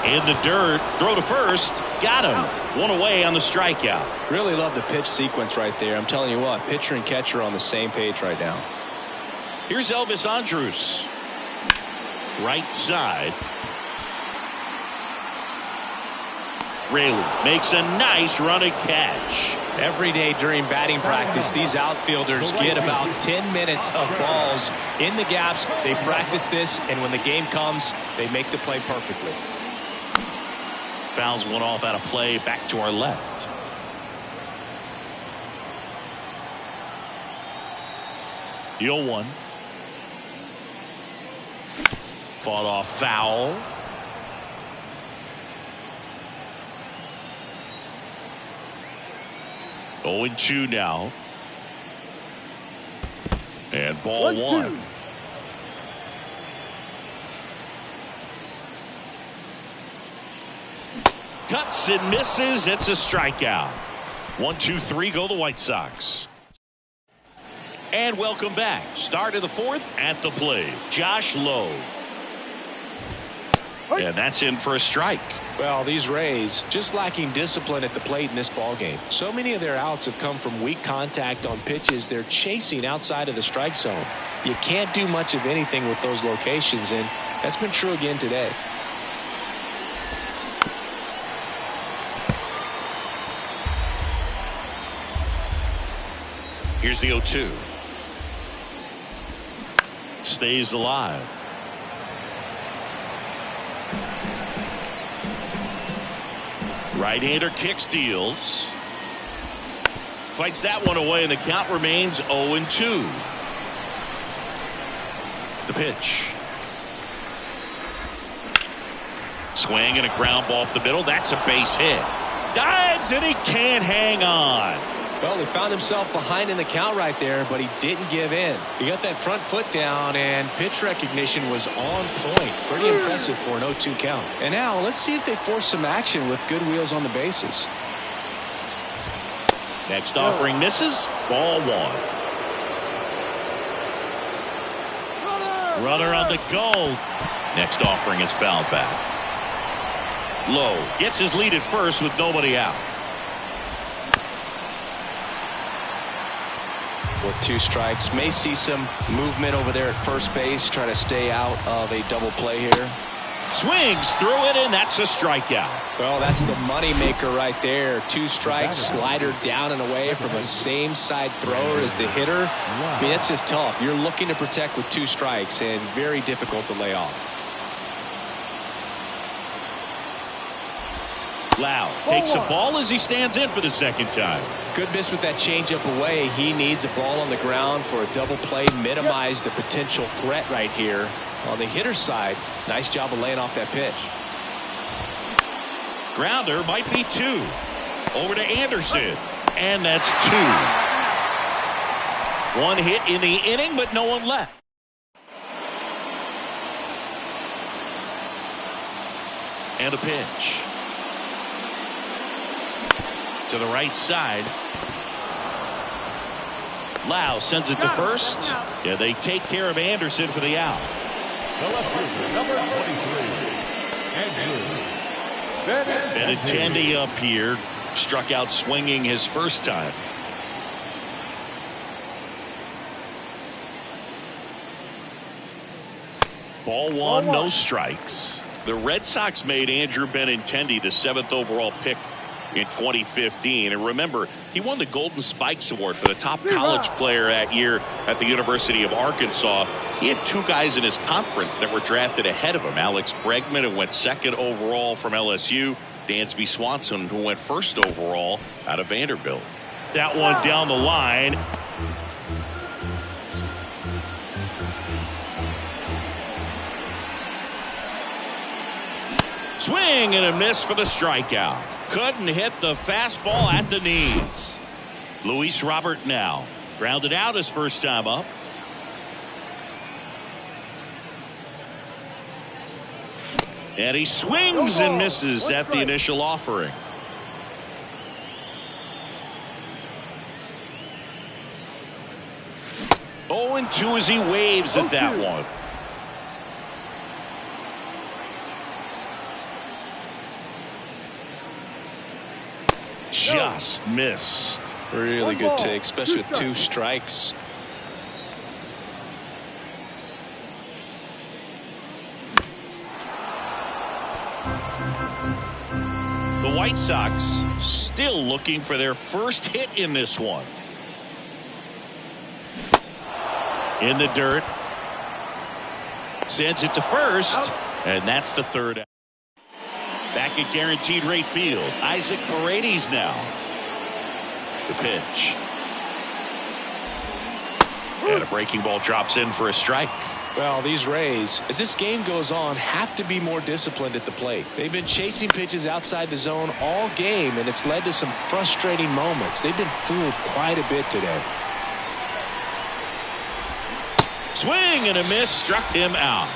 In the dirt. Throw to first. Got him. 1 away on the strikeout. Really love the pitch sequence right there. I'm telling you what, pitcher and catcher are on the same page right now. Here's Elvis Andrus. Right side. Rayleigh makes a nice running catch. Every day during batting practice, these outfielders get about 10 minutes of balls in the gaps. They practice this, and when the game comes, they make the play perfectly. Fouls one off out of play. Back to our left. The 0-1. Fought off foul. Oh, 0-2 now. And ball 1. Cuts and misses. It's a strikeout. 1-2-3 go the White Sox. And welcome back. Start of the 4th at the plate. Josh Lowe. And that's in for a strike. Well, these Rays just lacking discipline at the plate in this ballgame. So many of their outs have come from weak contact on pitches they're chasing outside of the strike zone. You can't do much of anything with those locations, and that's been true again today. Here's the 0-2. Stays alive. Right-hander kicks, deals. Fights that one away, and the count remains 0-2. The pitch. Swing and a ground ball up the middle. That's a base hit. Dives, and he can't hang on. Well, he found himself behind in the count right there, but he didn't give in. He got that front foot down, and pitch recognition was on point. Pretty impressive for an 0-2 count. And now, let's see if they force some action with good wheels on the bases. Next offering misses. Ball 1. Runner on the go. Next offering is fouled back. Lowe gets his lead at first with nobody out. With 2 strikes, may see some movement over there at first base, try to stay out of a double play here. Swings through it, and that's a strikeout. Well, that's the money maker right there. 2 strikes, slider down and away from a same side thrower as the hitter. I mean, that's just tough. You're looking to protect with 2 strikes, and very difficult to lay off. Lau takes a ball as he stands in for the second time. Good miss with that changeup away. He needs a ball on the ground for a double play, minimize the potential threat right here. On the hitter's side, nice job of laying off that pitch. Grounder might be 2. Over to Anderson, and that's 2. 1 hit in the inning, but no one left. And a pitch. To the right side. Lau sends it to first. Yeah, they take care of Anderson for the out. The left fielder, number 23, Andrew Benintendi up here. Struck out swinging his first time. Ball one, no strikes. The Red Sox made Andrew Benintendi the 7th overall pick in 2015. And remember, he won the Golden Spikes Award for the top college player that year at the University of Arkansas. He had 2 guys in his conference that were drafted ahead of him. Alex Bregman, who went 2nd overall from LSU. Dansby Swanson, who went 1st overall out of Vanderbilt. That one down the line. Swing and a miss for the strikeout. Couldn't hit the fastball at the knees. Luis Robert now grounded out his first time up. And he swings and misses at the initial offering. Oh, and 2 as he waves at that one. Just missed. Really good take, especially with 2 strikes. The White Sox still looking for their first hit in this one. In the dirt. Sends it to first. And that's the 3rd out. Back at guaranteed rate field. Isaac Paredes now. The pitch. And a breaking ball drops in for a strike. Well, these Rays, as this game goes on, have to be more disciplined at the plate. They've been chasing pitches outside the zone all game, and it's led to some frustrating moments. They've been fooled quite a bit today. Swing and a miss, struck him out.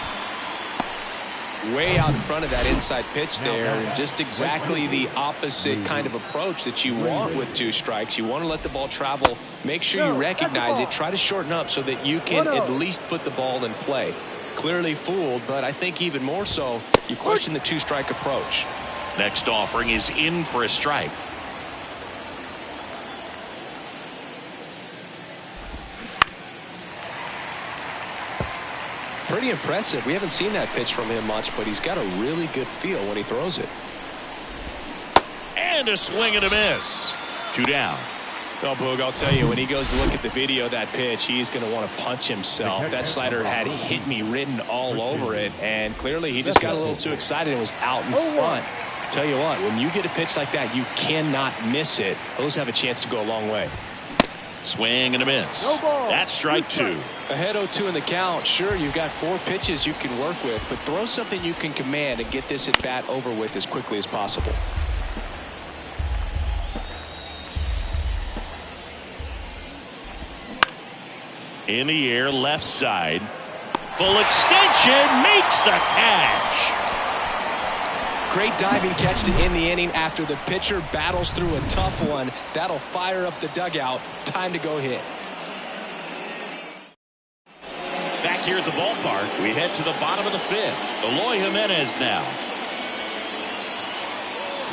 Way out in front of that inside pitch there, and just exactly the opposite kind of approach that you want with 2 strikes. You want to let the ball travel, make sure you recognize it, try to shorten up so that you can at least put the ball in play. Clearly fooled, but I think even more so, you question the 2-strike approach. Next offering is in for a strike. Pretty impressive. We haven't seen that pitch from him much, but he's got a really good feel when he throws it. And a swing and a miss. 2 down. Well, Boog, I'll tell you, when he goes to look at the video of that pitch, he's going to want to punch himself. That slider had hit me written all over it, and clearly he just got a little too excited and was out in front. I tell you what, when you get a pitch like that, you cannot miss it. Those have a chance to go a long way. Swing and a miss. That's strike 2. Ahead 0-2 in the count. Sure, you've got 4 pitches you can work with, but throw something you can command and get this at bat over with as quickly as possible. In the air, left side. Full extension, makes the catch. Great diving catch to end the inning after the pitcher battles through a tough one. That'll fire up the dugout. Time to go hit. Back here at the ballpark, we head to the bottom of the 5th. Eloy Jimenez now.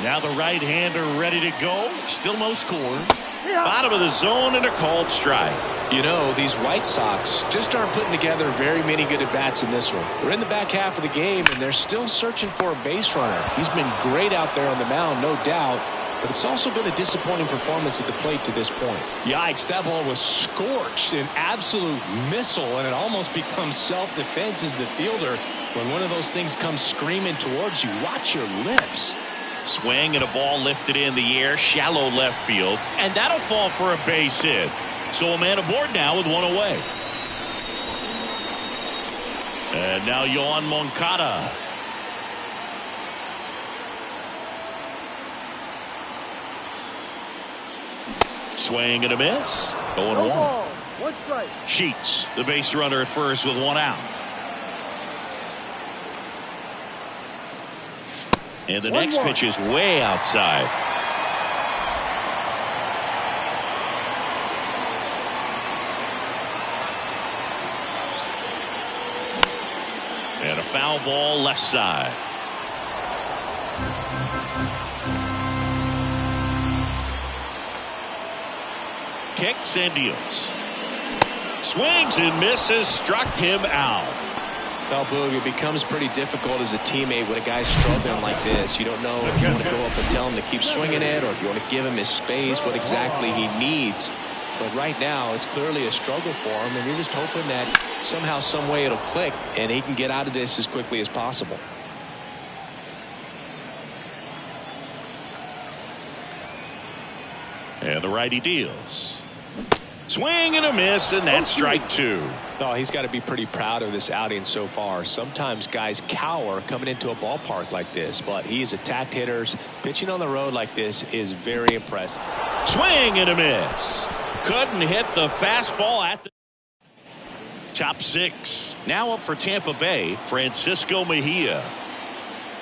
Now the right-hander ready to go. Still no score. Bottom of the zone and a called strike. You know, these White Sox just aren't putting together very many good at-bats in this one. We're in the back half of the game, and they're still searching for a base runner. He's been great out there on the mound, no doubt, but it's also been a disappointing performance at the plate to this point. Yikes, that ball was scorched, an absolute missile, and it almost becomes self-defense as the fielder. When one of those things comes screaming towards you, watch your lips. Swing and a ball lifted in the air, shallow left field, and that'll fall for a base hit. So a man aboard now with 1 away. And now Yoan Moncada. Swing and a miss. 0-1. 1 strike. Sheets, the base runner at first with 1 out. And the next pitch is way outside. And a foul ball left side. Kicks and deals. Swings and misses, struck him out. Well, Boog, it becomes pretty difficult as a teammate when a guy's struggling like this. You don't know if you want to go up and tell him to keep swinging it or if you want to give him his space, what exactly he needs. But right now, it's clearly a struggle for him, and you're just hoping that somehow, some way it'll click, and he can get out of this as quickly as possible. And the righty deals. Swing and a miss, and that's strike two. Oh, he's got to be pretty proud of this outing so far. Sometimes guys cower coming into a ballpark like this, but he's attacked hitters. Pitching on the road like this is very impressive. Swing and a miss. Couldn't hit the fastball at the top six. Now up for Tampa Bay, Francisco Mejia.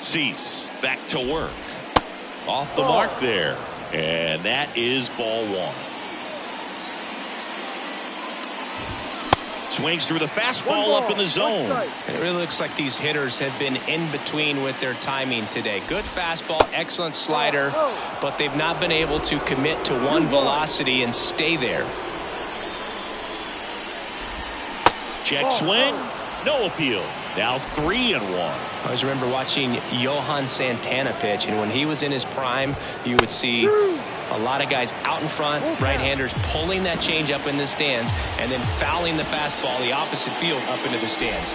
Cease back to work. Off the mark there. And that is ball one. Swings through the fastball up in the zone. And it really looks like these hitters have been in between with their timing today. Good fastball, excellent slider, but they've not been able to commit to one velocity and stay there. Check swing. No appeal. Now 3-1. I always remember watching Johan Santana pitch, and when he was in his prime, you would see a lot of guys out in front, right-handers pulling that change up in the stands, and then fouling the fastball the opposite field up into the stands.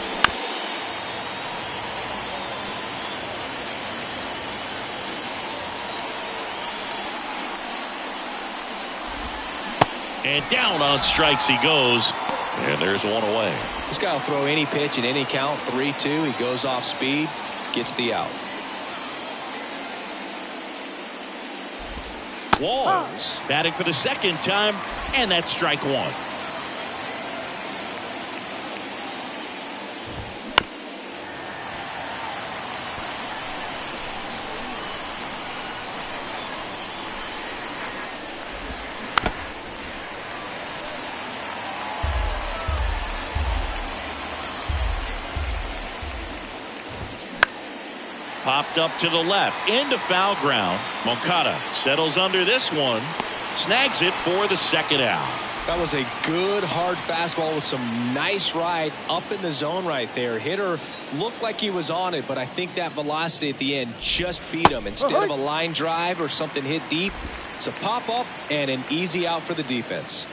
And down on strikes he goes. And there's one away. This guy will throw any pitch in any count. 3-2. He goes off speed, gets the out. Walls batting for the second time, and that's strike one. Popped up to the left into foul ground. Moncada settles under this one, snags it for the second out. That was a good hard fastball with some nice ride up in the zone right there. Hitter looked like he was on it, but I think that velocity at the end just beat him. Instead of a line drive or something hit deep, it's a pop up and an easy out for the defense.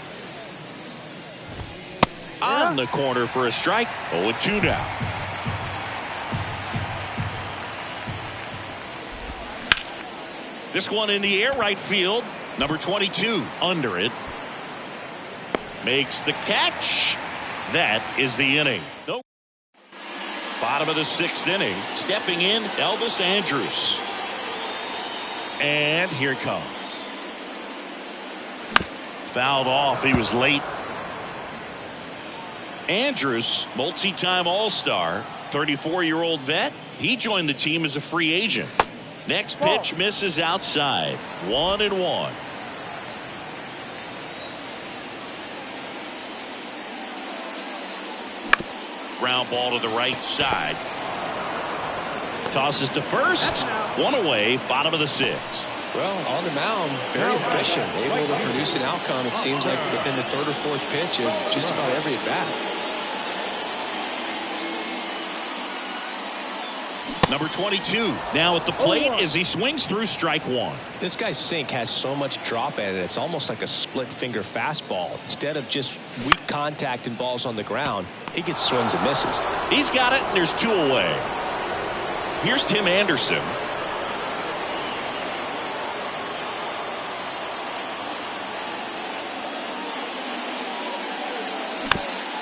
On the corner for a strike. 0-2 now. This one in the air right field. Number 22 under it. Makes the catch. That is the inning. Nope. Bottom of the sixth inning. Stepping in, Elvis Andrus. And here it comes. Fouled off. He was late. Andrus, multi-time All-Star, 34-year-old vet. He joined the team as a free agent. Next pitch misses outside. 1-1. Ground ball to the right side. Tosses to first. One away. Bottom of the sixth. Well, on the mound, very efficient. Able to produce an outcome, it seems like, within the third or fourth pitch of just about every at-bat. Number 22 now at the plate as he swings through strike one. This guy's sink has so much drop at it. It's almost like a split finger fastball. Instead of just weak contact and balls on the ground, he gets swings and misses. He's got it, and there's two away. Here's Tim Anderson.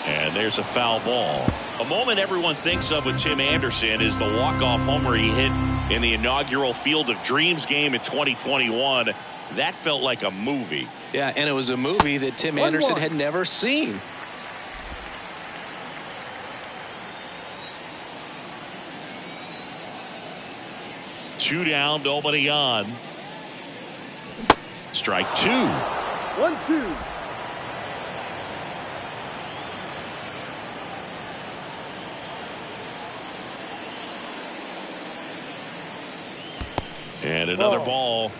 And there's a foul ball. A moment everyone thinks of with Tim Anderson is the walk-off homer he hit in the inaugural Field of Dreams game in 2021. That felt like a movie. Yeah, and it was a movie that Tim Anderson had never seen. Two down, nobody on. Strike two. 1-2. And another ball.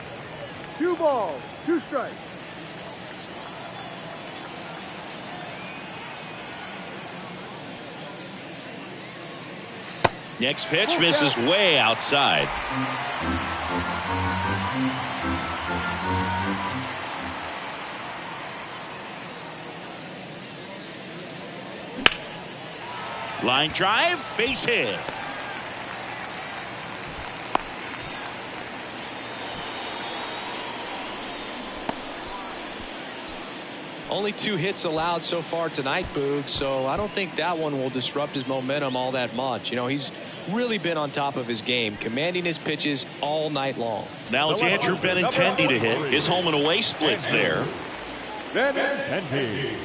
2 balls, 2 strikes. Next pitch misses way outside. Line drive, base hit. Only 2 hits allowed so far tonight, Boog, so I don't think that one will disrupt his momentum all that much. You know, he's really been on top of his game, commanding his pitches all night long. Now it's Andrew Benintendi to hit. His home and away splits there. Benintendi.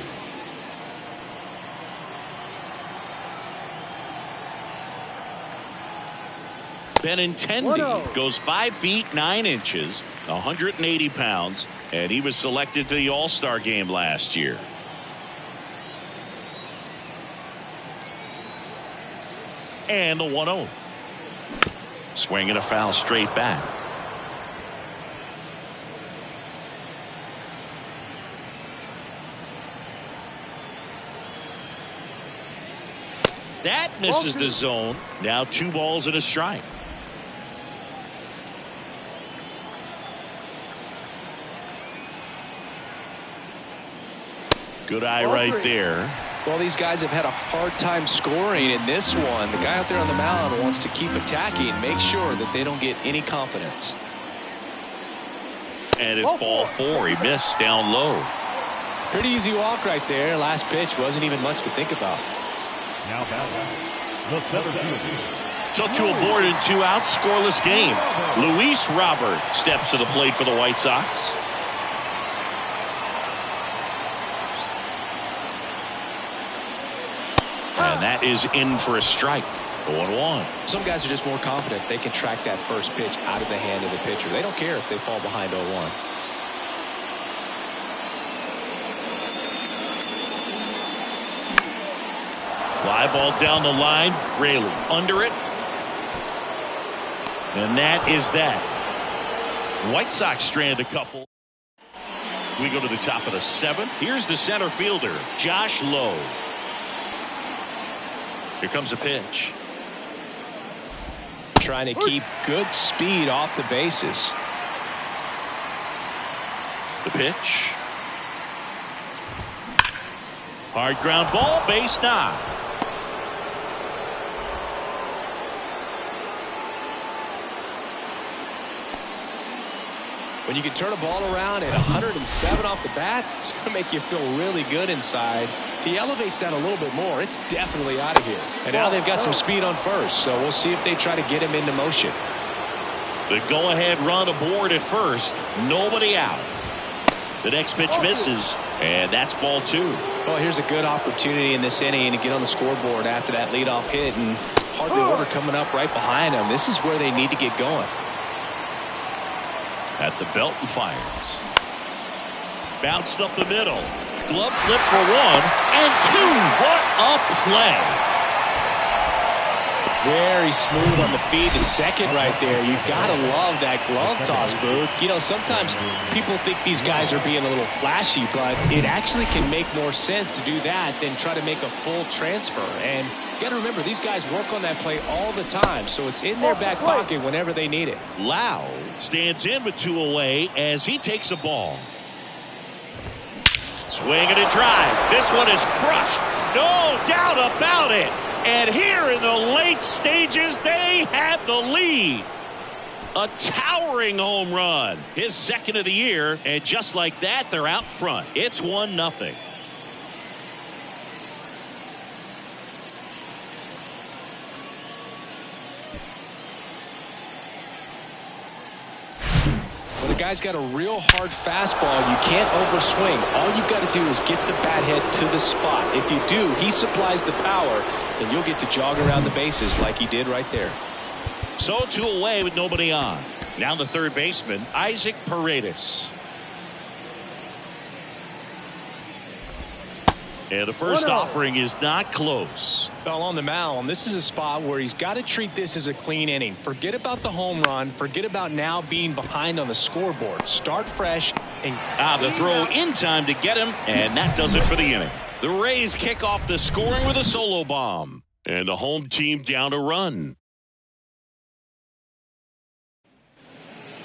Benintendi goes 5 feet 9 inches, 180 pounds, and he was selected to the All-Star game last year. And the 1-0. Swing and a foul straight back. That misses the zone. Now 2 balls and a strike. Good eye right there. Well, these guys have had a hard time scoring in this one. The guy out there on the mound wants to keep attacking, make sure that they don't get any confidence. And it's ball 4. He missed down low. Pretty easy walk right there. Last pitch wasn't even much to think about. Now the center fielder. So 2 aboard and 2 out, scoreless game. Luis Robert steps to the plate for the White Sox. And that is in for a strike. 0-1. Some guys are just more confident they can track that first pitch out of the hand of the pitcher. They don't care if they fall behind 0-1. Fly ball down the line. Raley under it. And that is that. White Sox strand a couple. We go to the top of the 7th. Here's the center fielder, Josh Lowe. Here comes a pitch. Trying to keep good speed off the bases. The pitch. Hard ground ball, base knock. When you can turn a ball around at 107 off the bat, it's going to make you feel really good inside. If he elevates that a little bit more, it's definitely out of here. And now they've got some speed on first, so we'll see if they try to get him into motion. The go-ahead run aboard at first. Nobody out. The next pitch misses, and that's ball 2. Well, here's a good opportunity in this inning to get on the scoreboard after that leadoff hit, and hardly order coming up right behind them. This is where they need to get going. At the belt and fires. Bounced up the middle. Glove flip for 1 and 2. What a play. Very smooth on the feed to second right there. You got to love that glove toss, Boog. You know, sometimes people think these guys are being a little flashy, but it actually can make more sense to do that than try to make a full transfer. And you got to remember, these guys work on that play all the time, so it's in their back pocket whenever they need it. Lau stands in with 2 away as he takes a ball. Swing and a drive. This one is crushed. No doubt about it. And here in the late stages, they have the lead. A towering home run. His 2nd of the year. And just like that, they're out front. It's 1-0. When a guy's got a real hard fastball, you can't overswing. All you've got to do is get the bat head to the spot. If you do, he supplies the power, and you'll get to jog around the bases like he did right there. So 2 away with nobody on. Now the third baseman, Isaac Paredes. And the first offering is not close. Well, on the mound, this is a spot where he's got to treat this as a clean inning. Forget about the home run. Forget about now being behind on the scoreboard. Start fresh. And the throw in time to get him, and that does it for the inning. The Rays kick off the scoring with a solo bomb. And the home team down a run.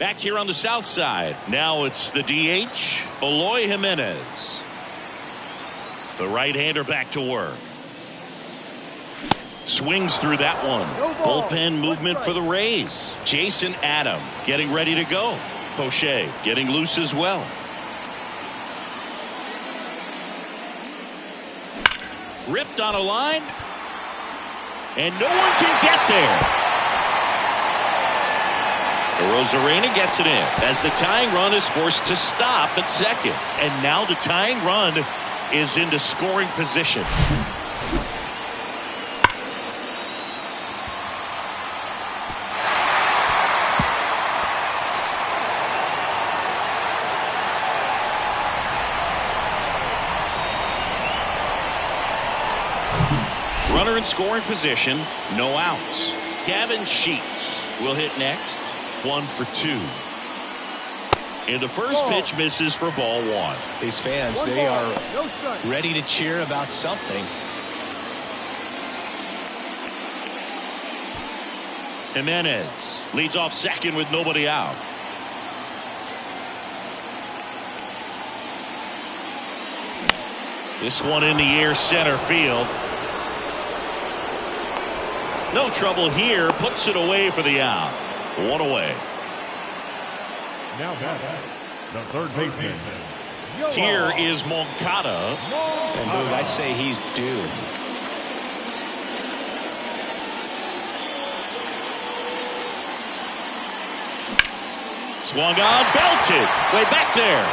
Back here on the south side. Now it's the DH, Eloy Jimenez. The right-hander back to work. Swings through that one. Bullpen movement for the Rays. Jason Adam getting ready to go. Poche getting loose as well. Ripped on a line. And no one can get there. Rosarena gets it in as the tying run is forced to stop at second. And now the tying run is into scoring position. Runner in scoring position, no outs. Gavin Sheets will hit next. 1 for 2. And the first pitch misses for ball 1. These fans, they are ready to cheer about something. Jimenez leads off second with nobody out. This one in the air, center field. No trouble here, puts it away for the out. 1 away. Now back, the third baseman. Here is Moncada. And dude, I'd say he's due. Swung on, belted. Way back there.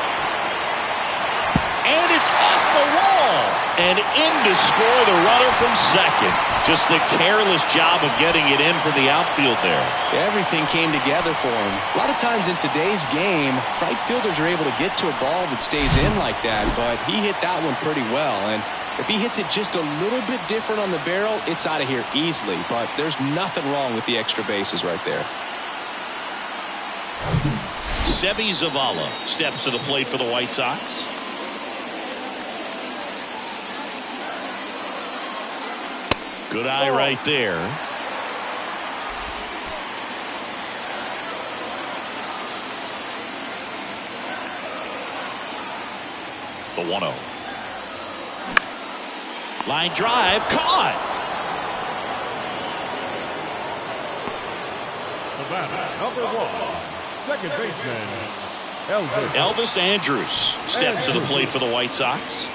And it's off the wall. And in to score the runner from second. Just a careless job of getting it in from the outfield there. Everything came together for him. A lot of times in today's game, right fielders are able to get to a ball that stays in like that, but he hit that one pretty well. And if he hits it just a little bit different on the barrel, it's out of here easily. But there's nothing wrong with the extra bases right there. Seby Zavala steps to the plate for the White Sox. Good eye right there. The 1-0. Line drive, caught. The batter, number 1, second baseman, Elvis Andrus steps to the plate for the White Sox.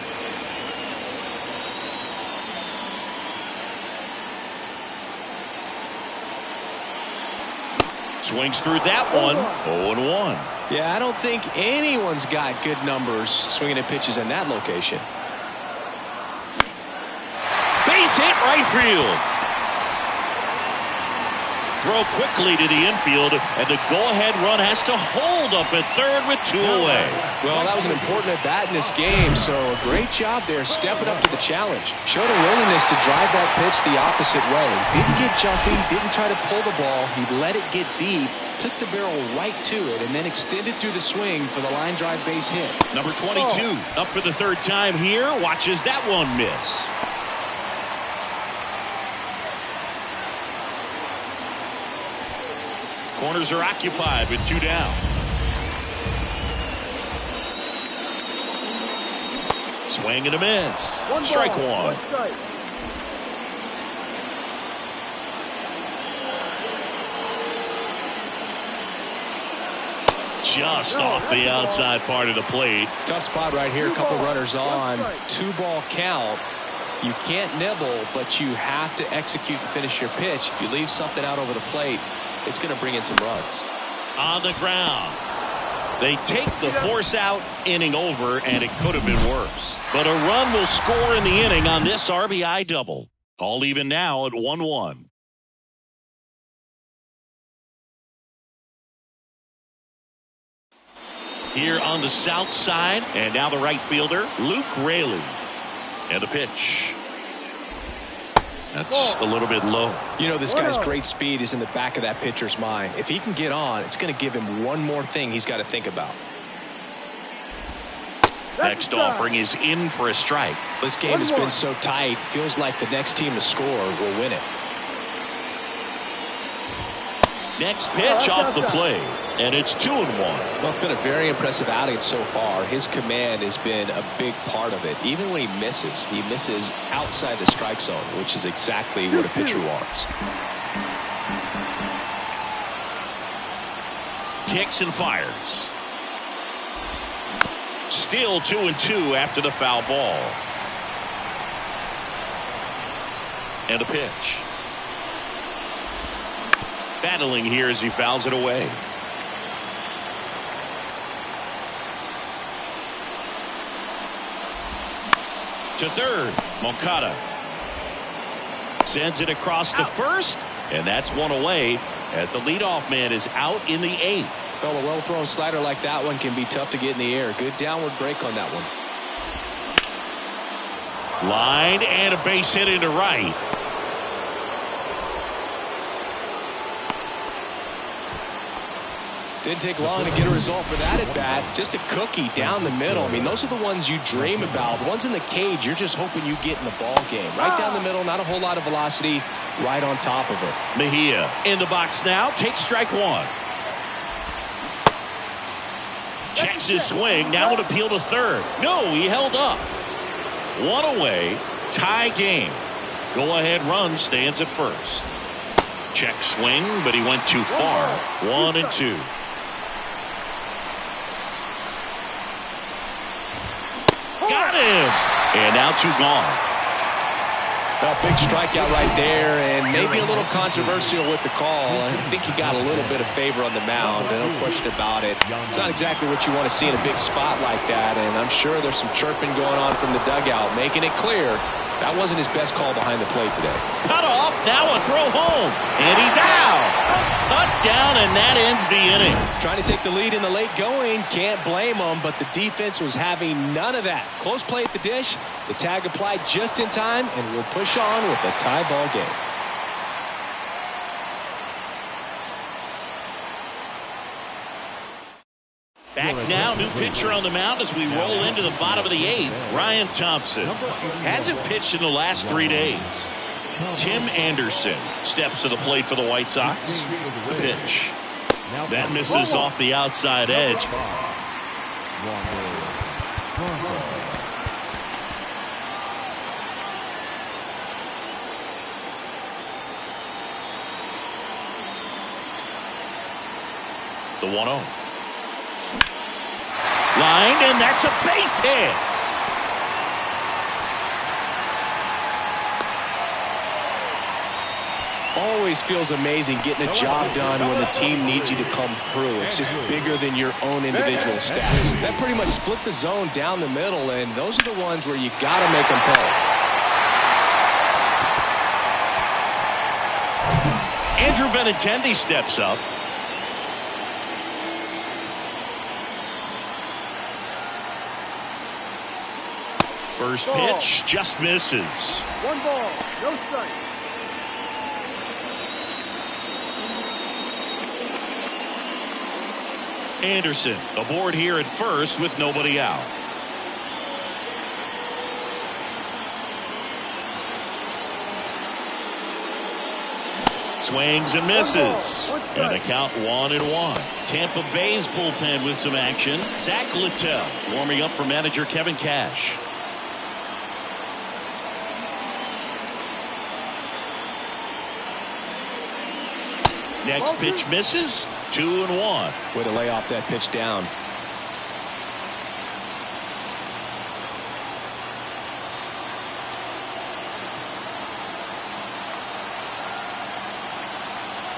Swings through that one. 0-1. Yeah, I don't think anyone's got good numbers swinging at pitches in that location. Base hit right field. Throw quickly to the infield, and the go-ahead run has to hold up at third with 2 away. Well, that was an important at-bat in this game, so a great job there stepping up to the challenge. Showed a willingness to drive that pitch the opposite way. Didn't get jumpy, didn't try to pull the ball. He let it get deep, took the barrel right to it, and then extended through the swing for the line drive base hit. Number 22 up for the third time here. Watches that one miss. Corners are occupied with 2 down. Swing and a miss. Strike 1. Just off the outside part of the plate. Tough spot right here. A couple runners on. 2-ball count. You can't nibble, but you have to execute and finish your pitch. If you leave something out over the plate, it's going to bring in some runs. On the ground. They take the force out, inning over, and it could have been worse. But a run will score in the inning on this RBI double. All even now at 1-1. Here on the south side, and now the right fielder, Luke Raley. And the pitch. That's a little bit low. You know, this guy's great speed is in the back of that pitcher's mind. If he can get on, it's going to give him one more thing he's got to think about. Next offering is in for a strike. This game has been so tight. Feels like the next team to score will win it. Next pitch off the plate. And it's 2-1. Well, it's been a very impressive outing so far. His command has been a big part of it. Even when he misses outside the strike zone, which is exactly what a pitcher wants. Kicks and fires. Still 2-2 after the foul ball. And a pitch. Battling here as he fouls it away. To third, Moncada sends it across to first, and that's one away as the leadoff man is out in the 8th. Well, a well-thrown slider like that one can be tough to get in the air. Good downward break on that one. Line and a base hit into right. Didn't take long to get a result for that at bat. Just a cookie down the middle. I mean, those are the ones you dream about. The ones in the cage, you're just hoping you get in the ball game. Right down the middle, not a whole lot of velocity, right on top of it. Mejia in the box now, takes strike one. Checks his swing, now an appeal to third. No, he held up. One away, tie game. Go ahead run stands at first. Check swing, but he went too far. 1-2. Got him! And now 2 gone. A big strikeout right there, and maybe a little controversial with the call. I think he got a little bit of favor on the mound, no question about it. It's not exactly what you want to see in a big spot like that, and I'm sure there's some chirping going on from the dugout, making it clear that wasn't his best call behind the plate today. Cut off, now a throw home, and he's out. Cut down, and that ends the inning. Trying to take the lead in the late going, can't blame them, but the defense was having none of that. Close play at the dish, the tag applied just in time, and we'll push on with a tie ball game. Back now, new pitcher on the mound as we roll into the bottom of the 8th. Ryan Thompson hasn't pitched in the last 3 days. Tim Anderson steps to the plate for the White Sox. The pitch. That misses off the outside edge. The 1-0. Lined, and that's a base hit. Always feels amazing getting a job done when the team needs you to come through. It's just bigger than your own individual stats. That pretty much split the zone down the middle, and those are the ones where you got to make them pay. Andrew Benintendi steps up. First pitch just misses. 1 ball, no strike. Anderson aboard here at first with nobody out. Swings and misses. And the count 1-1. Tampa Bay's bullpen with some action. Zach Littell warming up for manager Kevin Cash. Next pitch misses. 2-1. Way to lay off that pitch down.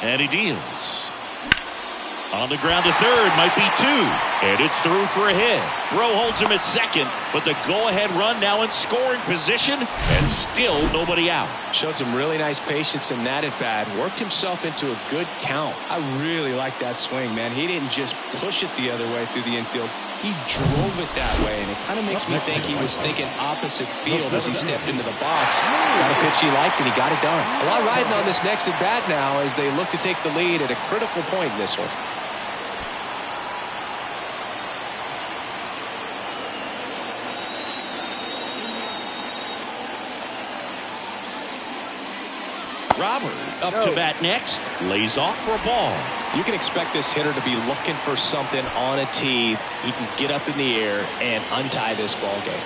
And he deals. On the ground to third, might be 2. And it's through for a hit. Throw holds him at second, but the go-ahead run now in scoring position, and still nobody out. Showed some really nice patience in that at bat. Worked himself into a good count. I really like that swing, man. He didn't just push it the other way through the infield. He drove it that way, and it kind of makes me think he was thinking opposite field as he stepped into the box. Got a pitch he liked, and he got it done. A lot riding on this next at bat now as they look to take the lead at a critical point in this one. Robert up to bat next. Lays off for a ball. You can expect this hitter to be looking for something on a tee. He can get up in the air and untie this ball game.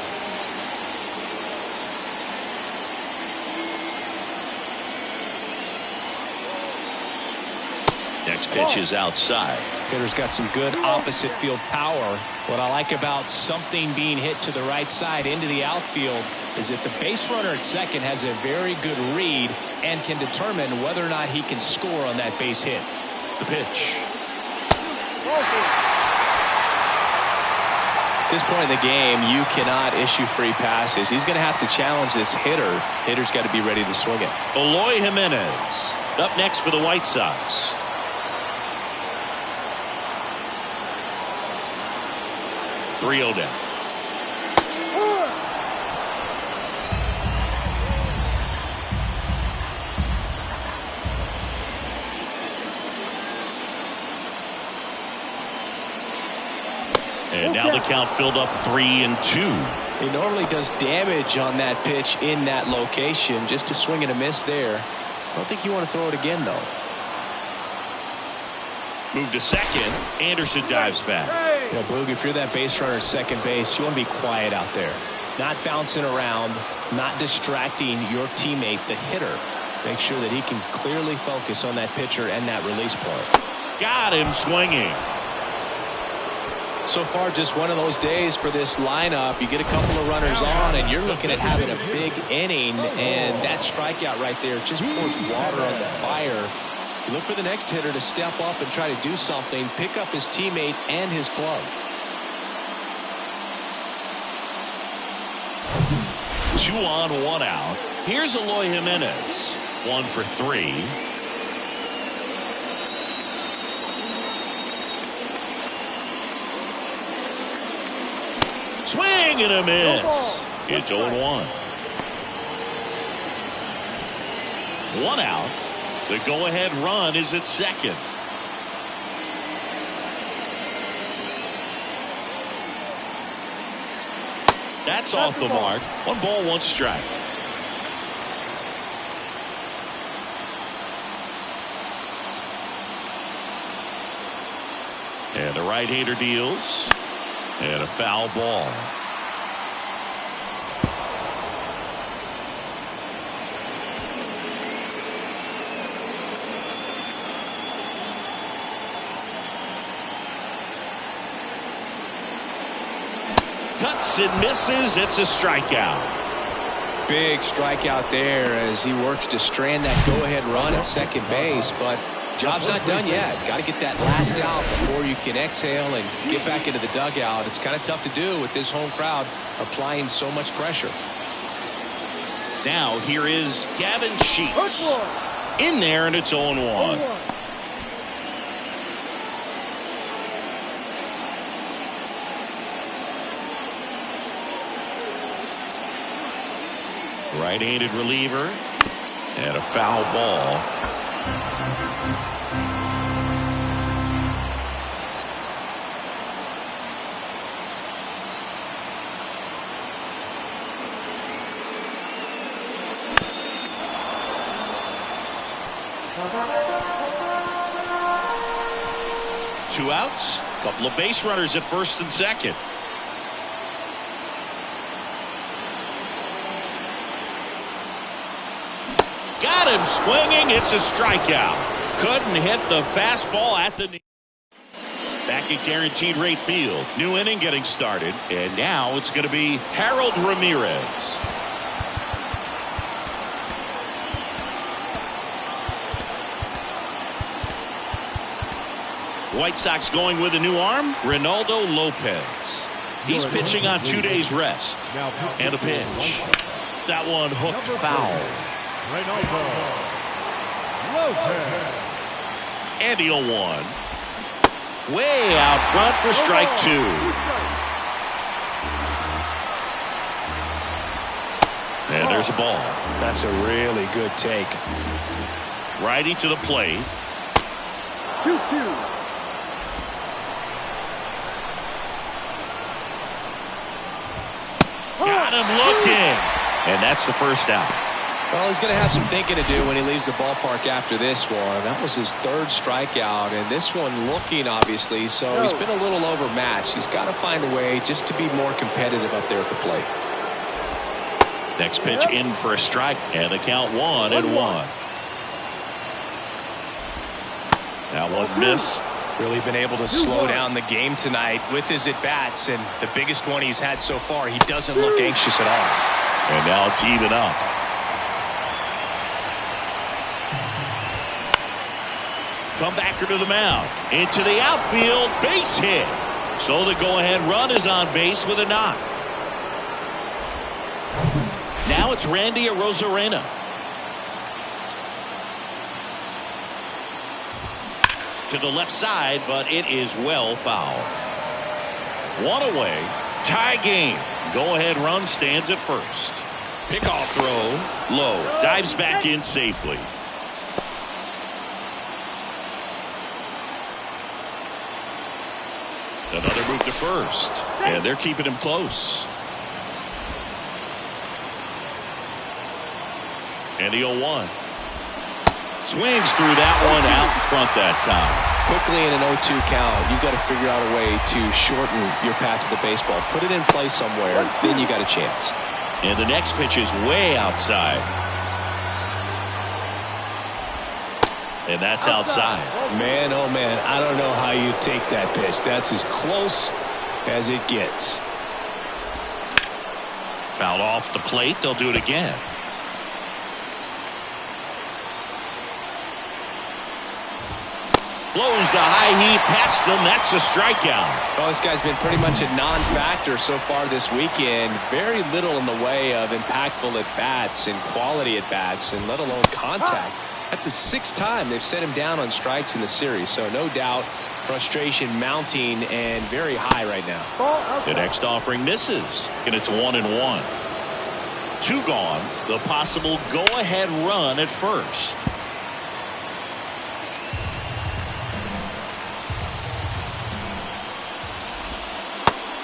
Next pitch is outside. Hitter's got some good opposite field power. What I like about something being hit to the right side into the outfield is that the base runner at second has a very good read and can determine whether or not he can score on that base hit. The pitch. At this point in the game, you cannot issue free passes. He's going to have to challenge this hitter. Hitter's got to be ready to swing it. Eloy Jimenez up next for the White Sox. .3-0 down. And now the count filled up 3-2. He normally does damage on that pitch in that location. Just a swing and a miss there. I don't think you want to throw it again, though. Move to second. Anderson dives back. Yeah, Boog, if you're that base runner at second base, you want to be quiet out there. Not bouncing around, not distracting your teammate, the hitter. Make sure that he can clearly focus on that pitcher and that release point. Got him swinging. So far, just one of those days for this lineup. You get a couple of runners on, and you're looking at having a big inning, and that strikeout right there just pours water on the fire. You look for the next hitter to step up and try to do something, pick up his teammate and his glove. 2 on, 1 out. Here's Eloy Jimenez. 1 for 3. Swing and a miss. It's 0-1. 1 out. The go-ahead run is at second. That's off the mark. 1 ball, 1 strike. And the right-hander deals. And a foul ball. Cuts and misses. It's a strikeout. Big strikeout there as he works to strand that go-ahead run at second base, but job's not done yet. Got to get that last out before you can exhale and get back into the dugout. It's kind of tough to do with this home crowd applying so much pressure. Now here is Gavin Sheets. In there, and it's 0-1. Right-handed reliever. And a foul ball. Two outs. Couple of base runners at first and second. Got him swinging. It's a strikeout. Couldn't hit the fastball at the knee. Back at Guaranteed Rate Field. New inning getting started. And now it's going to be Harold Ramirez. White Sox going with a new arm, Ronaldo Lopez. He's pitching on 2 days rest. And a pitch. That one hooked foul. Ronaldo Lopez. And the 0-1. Way out front for strike 2. And there's a ball. That's a really good take. Righty to the plate. 2-2. Got him looking. And that's the first out. Well, he's going to have some thinking to do when he leaves the ballpark after this one. That was his third strikeout, and this one looking, obviously, so he's been a little overmatched. He's got to find a way just to be more competitive up there at the plate. Next pitch in for a strike, and the count 1-1. That one missed. Really been able to slow down the game tonight with his at-bats, and the biggest one he's had so far, he doesn't look anxious at all. And now it's even up. Comebacker to the mound. Into the outfield. Base hit. So the go-ahead run is on base with a knock. Now it's Randy Arozarena. To the left side, but it is well foul. One away. Tie game. Go-ahead run stands at first. Pickoff throw. Low. Dives back in safely. Another move to first. And they're keeping him close. And the 0-1. Swings through that one out in front that time. Quickly in an 0-2 count, you've got to figure out a way to shorten your path to the baseball. Put it in play somewhere, then you got a chance. And the next pitch is way outside. And that's outside. Man, oh man, I don't know how you take that pitch. That's as close as it gets. Foul off the plate. They'll do it again. Blows the high heat past him. That's a strikeout. Well, this guy's been pretty much a non-factor so far this weekend. Very little in the way of impactful at-bats and quality at-bats, and let alone contact. That's the 6th time they've set him down on strikes in the series. So no doubt frustration mounting and very high right now. The next offering misses, and it's 1-1. 2 gone. The possible go-ahead run at first.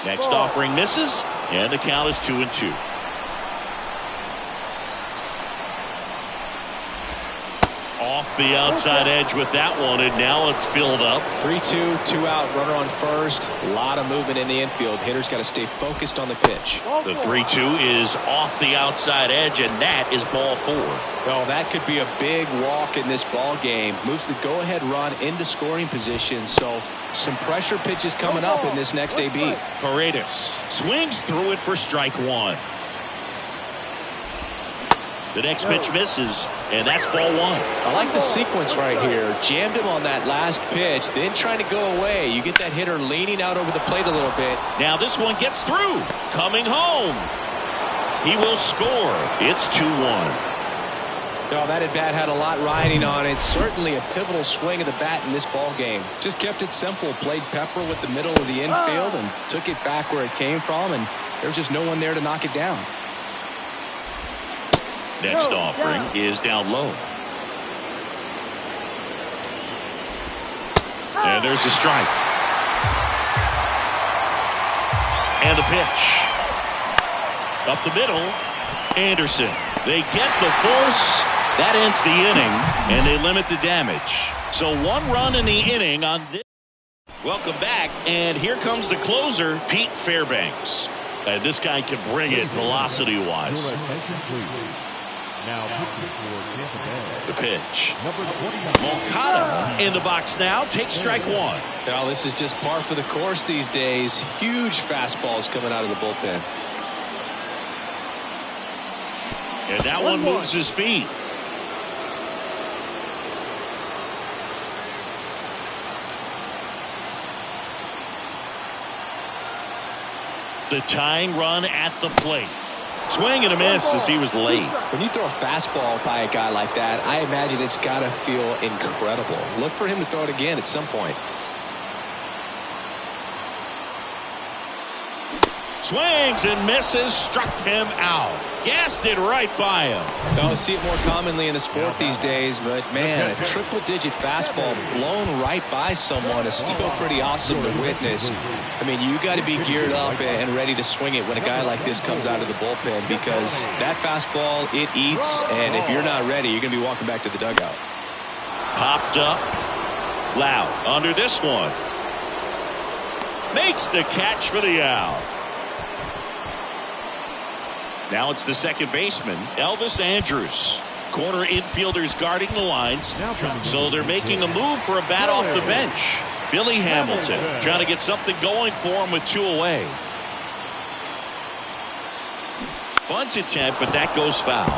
Next offering misses, and the count is 2-2. Off the outside edge with that one, and now it's filled up. 3-2, 2 out, runner on first. A lot of movement in the infield. Hitter's got to stay focused on the pitch. The 3-2 is off the outside edge, and that is ball 4. Well, that could be a big walk in this ball game. Moves the go-ahead run into scoring position, so some pressure pitches coming up in this next AB. Paredes swings through it for strike 1. The next pitch misses, and that's ball 1. I like the sequence right here. Jammed him on that last pitch, then trying to go away. You get that hitter leaning out over the plate a little bit. Now this one gets through. Coming home. He will score. It's 2-1. Oh, that at-bat had a lot riding on it. Certainly a pivotal swing of the bat in this ball game. Just kept it simple. Played pepper with the middle of the infield and took it back where it came from, and there was just no one there to knock it down. Next offering is down low. And there's the strike. And the pitch. Up the middle. Anderson. They get the force. That ends the inning, and they limit the damage. So 1 run in the inning on this. Welcome back, and here comes the closer, Pete Fairbanks. And this guy can bring it velocity-wise. Your attention, please. Now pitching for Tampa Bay. The pitch. Number 20. Moncada in the box now. Takes strike 1. Well, this is just par for the course these days. Huge fastballs coming out of the bullpen. And that one moves his feet. The tying run at the plate. Swing and a miss as he was late. When you throw a fastball by a guy like that, I imagine it's got to feel incredible. Look for him to throw it again at some point. Swings and misses, struck him out. Gassed it right by him. I see it more commonly in the sport these days, but man, a triple-digit fastball blown right by someone is still pretty awesome to witness. I mean, you got to be geared up and ready to swing it when a guy like this comes out of the bullpen, because that fastball, it eats, and if you're not ready, you're going to be walking back to the dugout. Popped up. Loud under this one. Makes the catch for the out. Now it's the second baseman, Elvis Andrus. Corner infielders guarding the lines. So they're making a move for a bat off the bench. Billy Hamilton trying to get something going for him with 2 away. Bunt attempt, but that goes foul.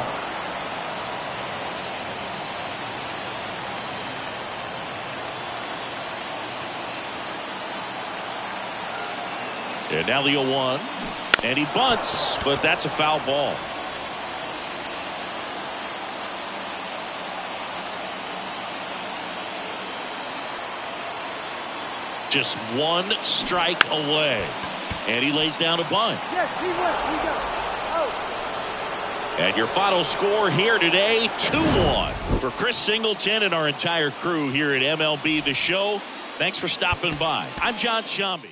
And now the 0-1. And he bunts, but that's a foul ball. Just 1 strike away. And he lays down a bunt. Yes, he went. He got it. Out. And your final score here today, 2-1. For Chris Singleton and our entire crew here at MLB The Show, thanks for stopping by. I'm John Shambi.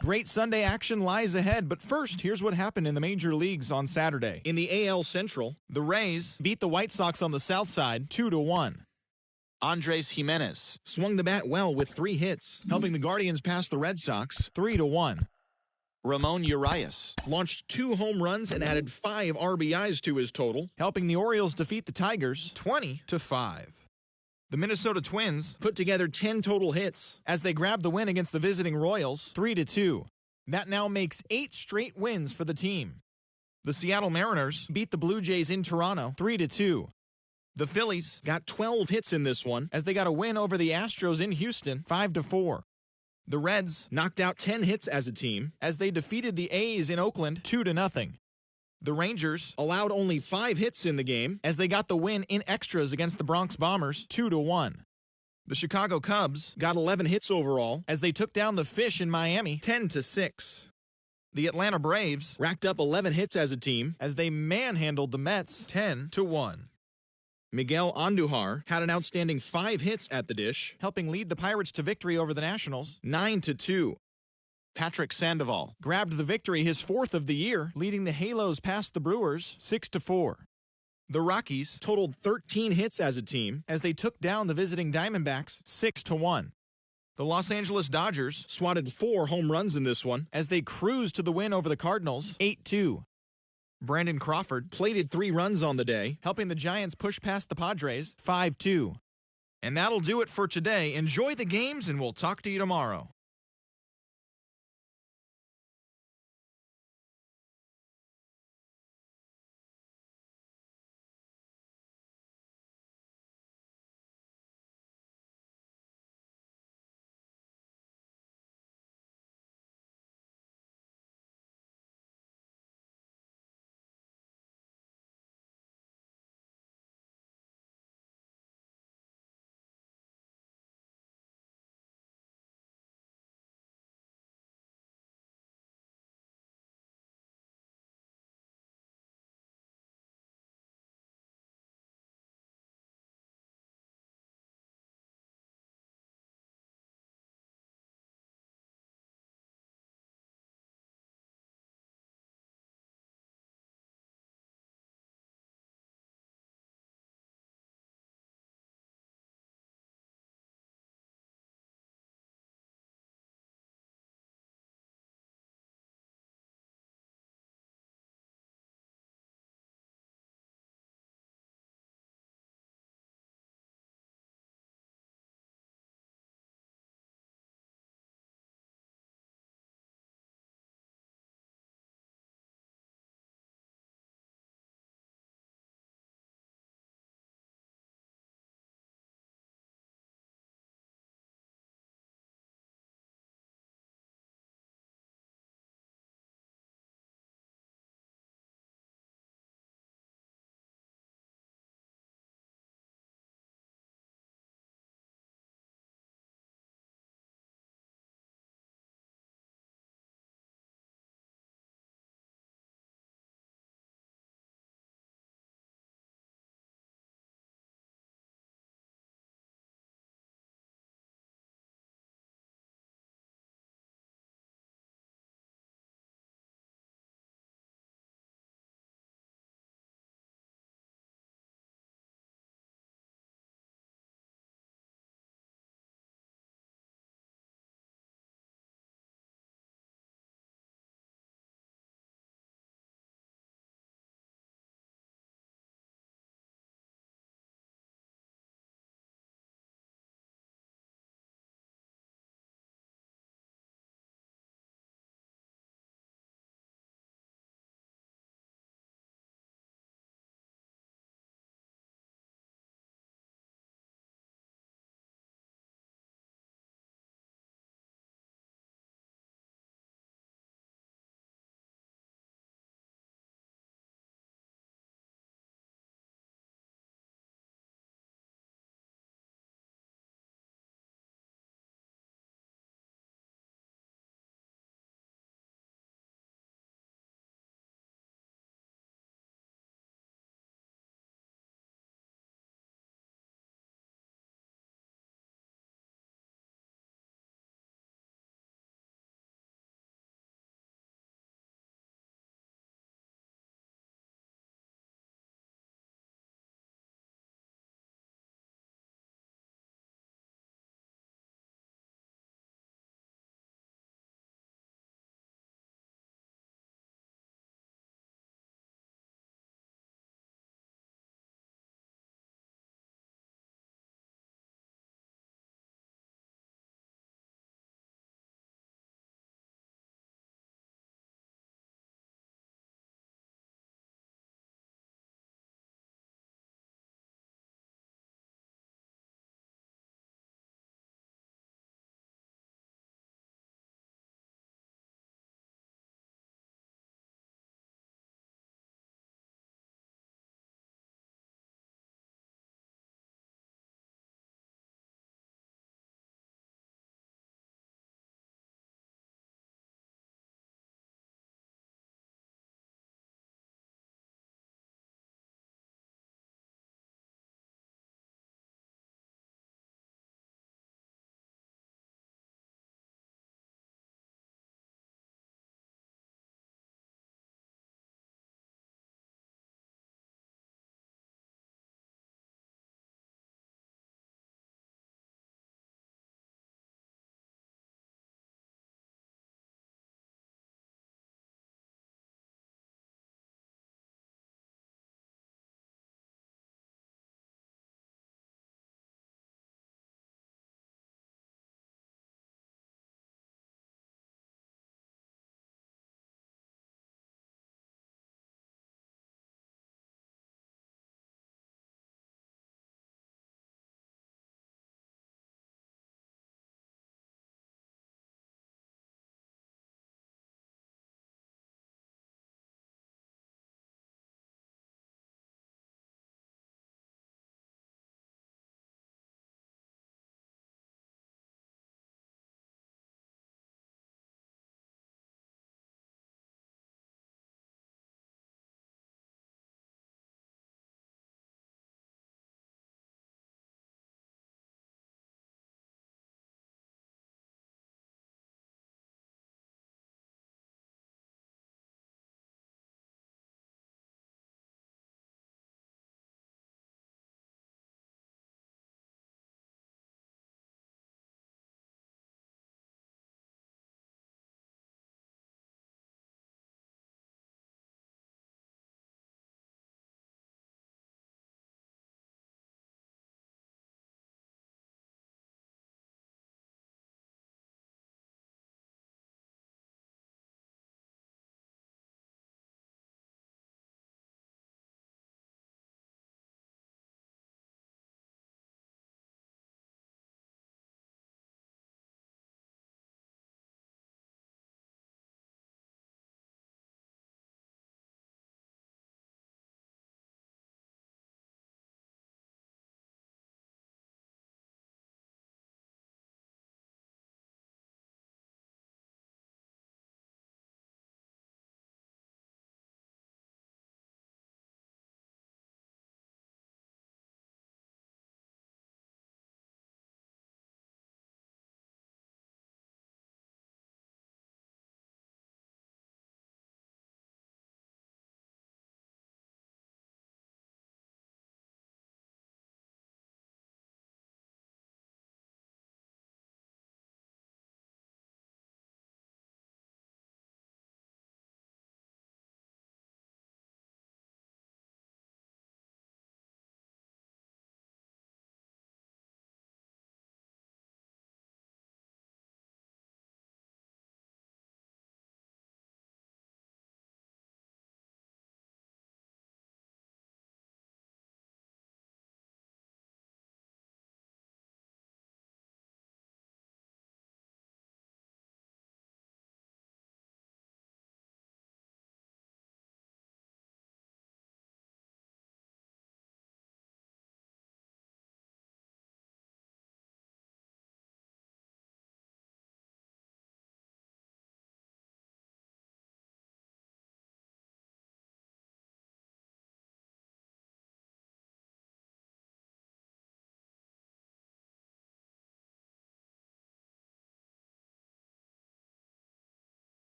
Great Sunday action lies ahead, but first, here's what happened in the major leagues on Saturday. In the AL Central, the Rays beat the White Sox on the south side 2-1. Andres Gimenez swung the bat well with 3 hits, helping the Guardians pass the Red Sox 3-1. Ramon Urias launched 2 home runs and added 5 RBIs to his total, helping the Orioles defeat the Tigers 20-5. The Minnesota Twins put together 10 total hits as they grabbed the win against the visiting Royals 3-2. That now makes 8 straight wins for the team. The Seattle Mariners beat the Blue Jays in Toronto 3-2. The Phillies got 12 hits in this one as they got a win over the Astros in Houston 5-4. The Reds knocked out 10 hits as a team as they defeated the A's in Oakland 2-0. The Rangers allowed only 5 hits in the game as they got the win in extras against the Bronx Bombers 2-1. The Chicago Cubs got 11 hits overall as they took down the Fish in Miami 10-6. The Atlanta Braves racked up 11 hits as a team as they manhandled the Mets 10-1. Miguel Andujar had an outstanding 5 hits at the dish, helping lead the Pirates to victory over the Nationals 9-2. Patrick Sandoval grabbed the victory, his 4th of the year, leading the Halos past the Brewers 6-4. The Rockies totaled 13 hits as a team as they took down the visiting Diamondbacks 6-1. The Los Angeles Dodgers swatted 4 home runs in this one as they cruised to the win over the Cardinals 8-2. Brandon Crawford plated 3 runs on the day, helping the Giants push past the Padres 5-2. And that'll do it for today. Enjoy the games, and we'll talk to you tomorrow.